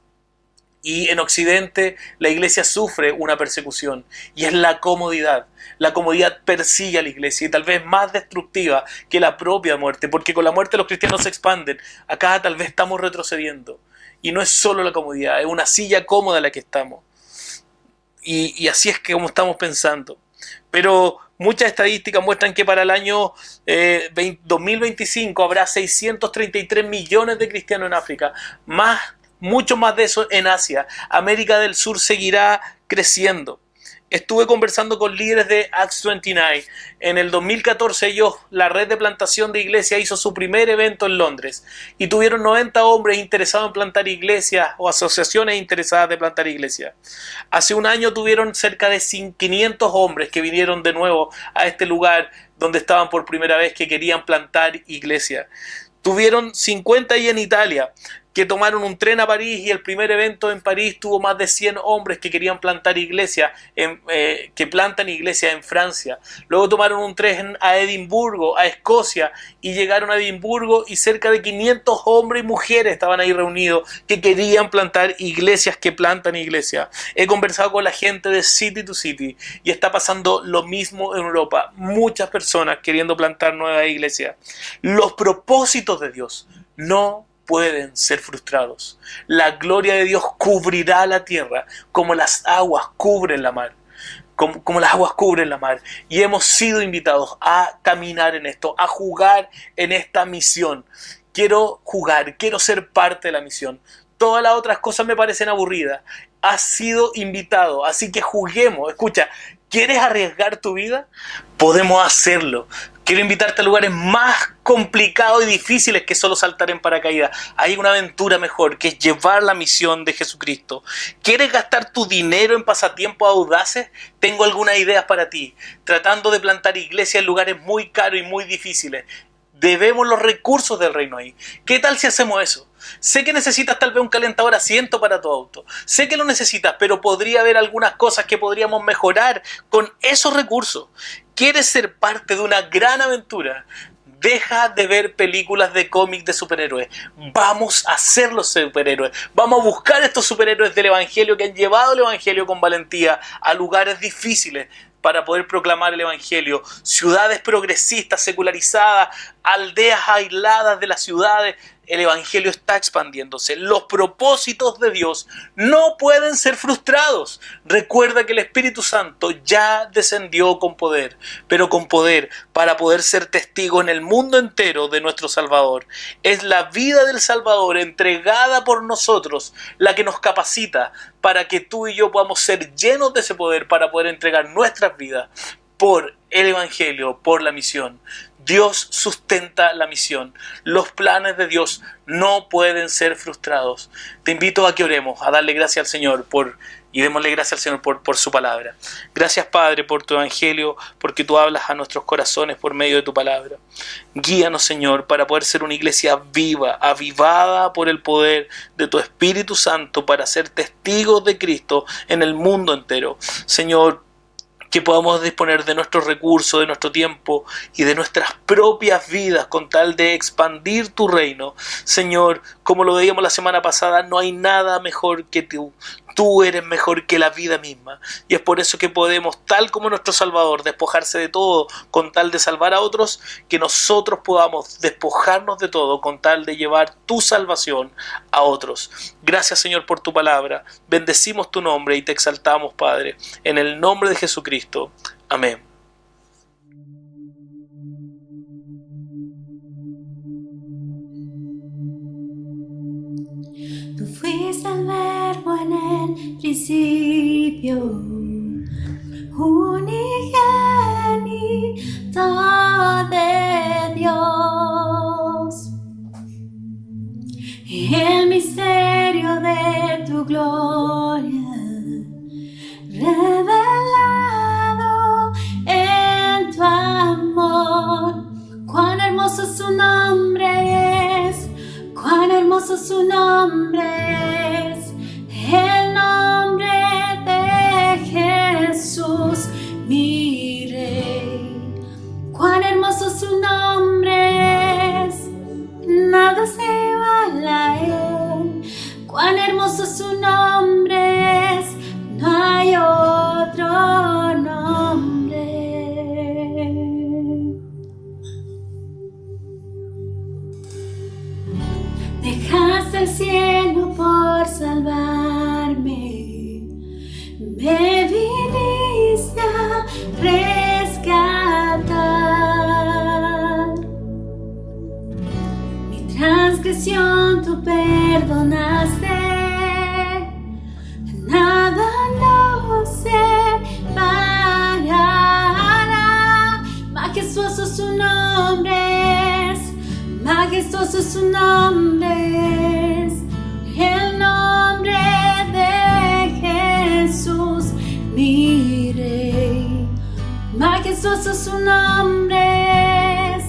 Y en Occidente la iglesia sufre una persecución y es la comodidad. La comodidad persigue a la iglesia y tal vez más destructiva que la propia muerte, porque con la muerte los cristianos se expanden. Acá tal vez estamos retrocediendo y no es solo la comodidad, es una silla cómoda en la que estamos. Y así es que como estamos pensando. Pero muchas estadísticas muestran que para el año 2025 habrá 633 millones de cristianos en África, mucho más de eso en Asia. América del Sur seguirá creciendo. Estuve conversando con líderes de Acts 29. En el 2014 la red de plantación de iglesias hizo su primer evento en Londres y tuvieron 90 hombres interesados en plantar iglesias o asociaciones interesadas de plantar iglesias. Hace un año tuvieron cerca de 500 hombres que vinieron de nuevo a este lugar donde estaban por primera vez, que querían plantar iglesias. Tuvieron 50 ahí en Italia, que tomaron un tren a París, y el primer evento en París tuvo más de 100 hombres que querían plantar iglesias, que plantan iglesias en Francia. Luego tomaron un tren a Edimburgo, a Escocia, y llegaron a Edimburgo y cerca de 500 hombres y mujeres estaban ahí reunidos que querían plantar iglesias, que plantan iglesias. He conversado con la gente de City to City y está pasando lo mismo en Europa. Muchas personas queriendo plantar nuevas iglesias. Los propósitos de Dios no pueden ser frustrados. La gloria de Dios cubrirá la tierra como las aguas cubren la mar. Como las aguas cubren la mar. Y hemos sido invitados a caminar en esto, a jugar en esta misión. Quiero jugar, quiero ser parte de la misión. Todas las otras cosas me parecen aburridas. Has sido invitado, así que juguemos. Escucha, ¿quieres arriesgar tu vida? Podemos hacerlo. Quiero invitarte a lugares más complicados y difíciles que solo saltar en paracaídas. Hay una aventura mejor, que es llevar la misión de Jesucristo. ¿Quieres gastar tu dinero en pasatiempos audaces? Tengo algunas ideas para ti. Tratando de plantar iglesias en lugares muy caros y muy difíciles. Debemos los recursos del reino ahí. ¿Qué tal si hacemos eso? Sé que necesitas tal vez un calentador asiento para tu auto. Sé que lo necesitas, pero podría haber algunas cosas que podríamos mejorar con esos recursos. ¿Quieres ser parte de una gran aventura? Deja de ver películas de cómics de superhéroes. Vamos a ser los superhéroes. Vamos a buscar estos superhéroes del Evangelio que han llevado el Evangelio con valentía a lugares difíciles para poder proclamar el Evangelio. Ciudades progresistas, secularizadas, aldeas aisladas de las ciudades, el Evangelio está expandiéndose. Los propósitos de Dios no pueden ser frustrados. Recuerda que el Espíritu Santo ya descendió con poder, pero con poder para poder ser testigo en el mundo entero de nuestro Salvador. Es la vida del Salvador entregada por nosotros la que nos capacita para que tú y yo podamos ser llenos de ese poder para poder entregar nuestras vidas por el Evangelio, por la misión. Dios sustenta la misión. Los planes de Dios no pueden ser frustrados. Te invito a que oremos, a darle gracias al Señor y démosle gracias al Señor por su palabra. Gracias, Padre, por tu Evangelio, porque tú hablas a nuestros corazones por medio de tu palabra. Guíanos, Señor, para poder ser una iglesia viva, avivada por el poder de tu Espíritu Santo, para ser testigos de Cristo en el mundo entero. Señor, que podamos disponer de nuestros recursos, de nuestro tiempo y de nuestras propias vidas con tal de expandir tu reino. Señor, como lo veíamos la semana pasada, no hay nada mejor que tú. Tú eres mejor que la vida misma. Y es por eso que podemos, tal como nuestro Salvador, despojarse de todo con tal de salvar a otros, que nosotros podamos despojarnos de todo con tal de llevar tu salvación a otros. Gracias, Señor, por tu palabra. Bendecimos tu nombre y te exaltamos, Padre. En el nombre de Jesucristo. Amén. Tú fuiste el verbo en el principio, unigénito de Dios, y el misterio de tu gloria revelado en tu amor. Cuán hermoso su nombre es, cuán hermoso su nombre es, el nombre de Jesús, mi Rey. Cuán hermoso su nombre es, nada se iguala a él. Cuán hermoso su nombre es, no hay otro nombre. Dejaste el cielo por salvarme, me viniste a rescatar. Mi transgresión tú perdonaste, nada nos separará. Majestuoso su nombre es, majestuoso su nombre es, el nombre de Jesús, mi Rey. Majestuoso su nombre es,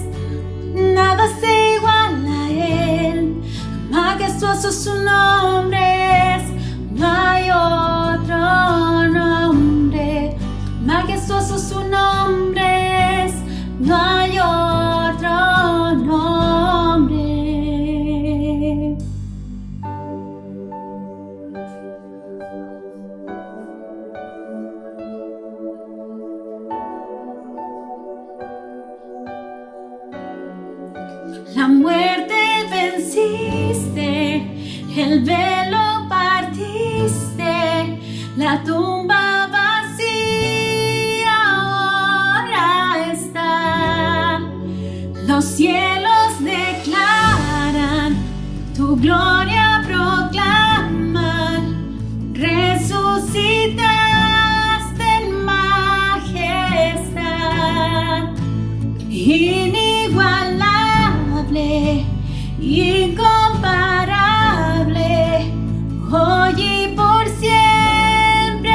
nada se iguala a él. Majestuoso su nombre es, no hay otro nombre. Majestuoso su nombre es, no hay otro nombre. La muerte venciste, el velo partiste, la tumba vacía ahora está. Los cielos declaran, tu gloria proclaman, resucitaste en majestad, inigualable, incomparable, hoy y por siempre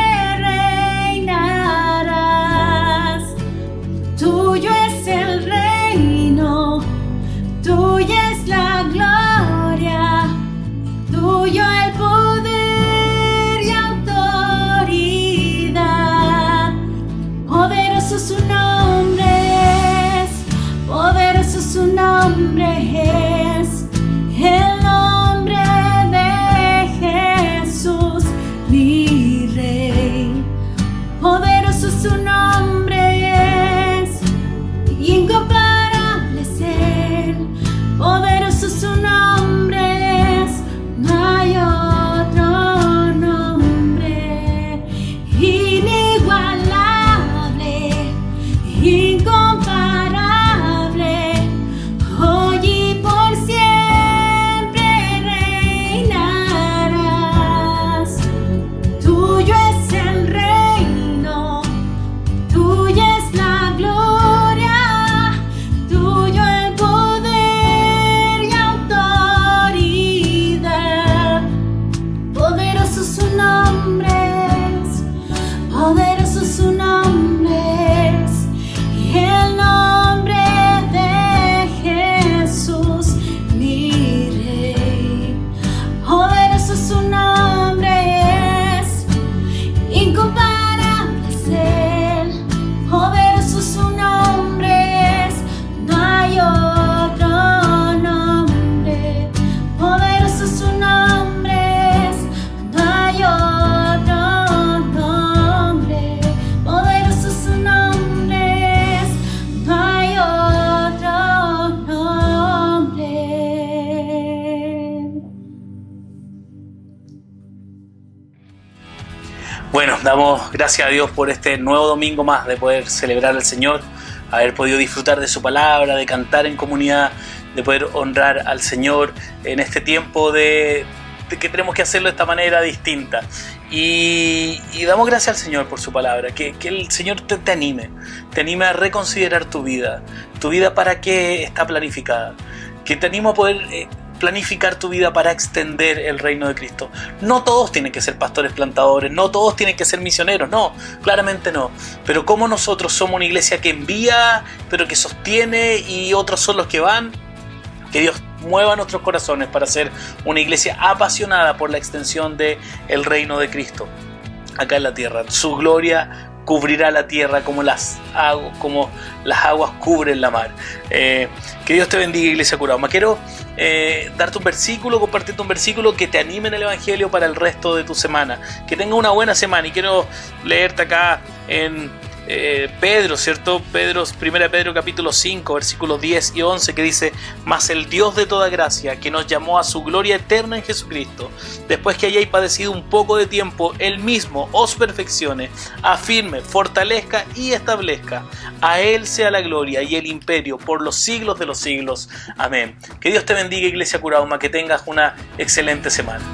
poderoso su nombre es, y el nombre de Jesús, mi Rey. Poderoso su nombre es, incomparable es Él. Poderoso su nombre es, no hay otro nombre. Poderoso su nombre es, no hay otro nombre. Poderoso su nombre es, no hay otro nombre. Bueno, damos gracias a Dios por este nuevo domingo más de poder celebrar al Señor, haber podido disfrutar de su palabra, de cantar en comunidad, de poder honrar al Señor en este tiempo de que tenemos que hacerlo de esta manera distinta. Y damos gracias al Señor por su palabra, que el Señor te anime a reconsiderar tu vida para qué está planificada, que te animo a poder planificar tu vida para extender el reino de Cristo. No todos tienen que ser pastores plantadores, no todos tienen que ser misioneros, no, claramente no. Pero como nosotros somos una iglesia que envía, pero que sostiene, y otros son los que van, que Dios mueva nuestros corazones para ser una iglesia apasionada por la extensión del reino de Cristo acá en la tierra. Su gloria cubrirá la tierra como las aguas cubren la mar. Que Dios te bendiga, Iglesia Curauma. Quiero darte un versículo, compartirte un versículo que te anime en el Evangelio para el resto de tu semana. Que tenga una buena semana, y quiero leerte acá en Pedro, ¿cierto? 1 Pedro capítulo 5, versículos 10 y 11, que dice: mas el Dios de toda gracia, que nos llamó a su gloria eterna en Jesucristo, después que hayáis padecido un poco de tiempo, Él mismo os perfeccione, afirme, fortalezca y establezca. A Él sea la gloria y el imperio por los siglos de los siglos. Amén. Que Dios te bendiga, Iglesia Curauma, que tengas una excelente semana.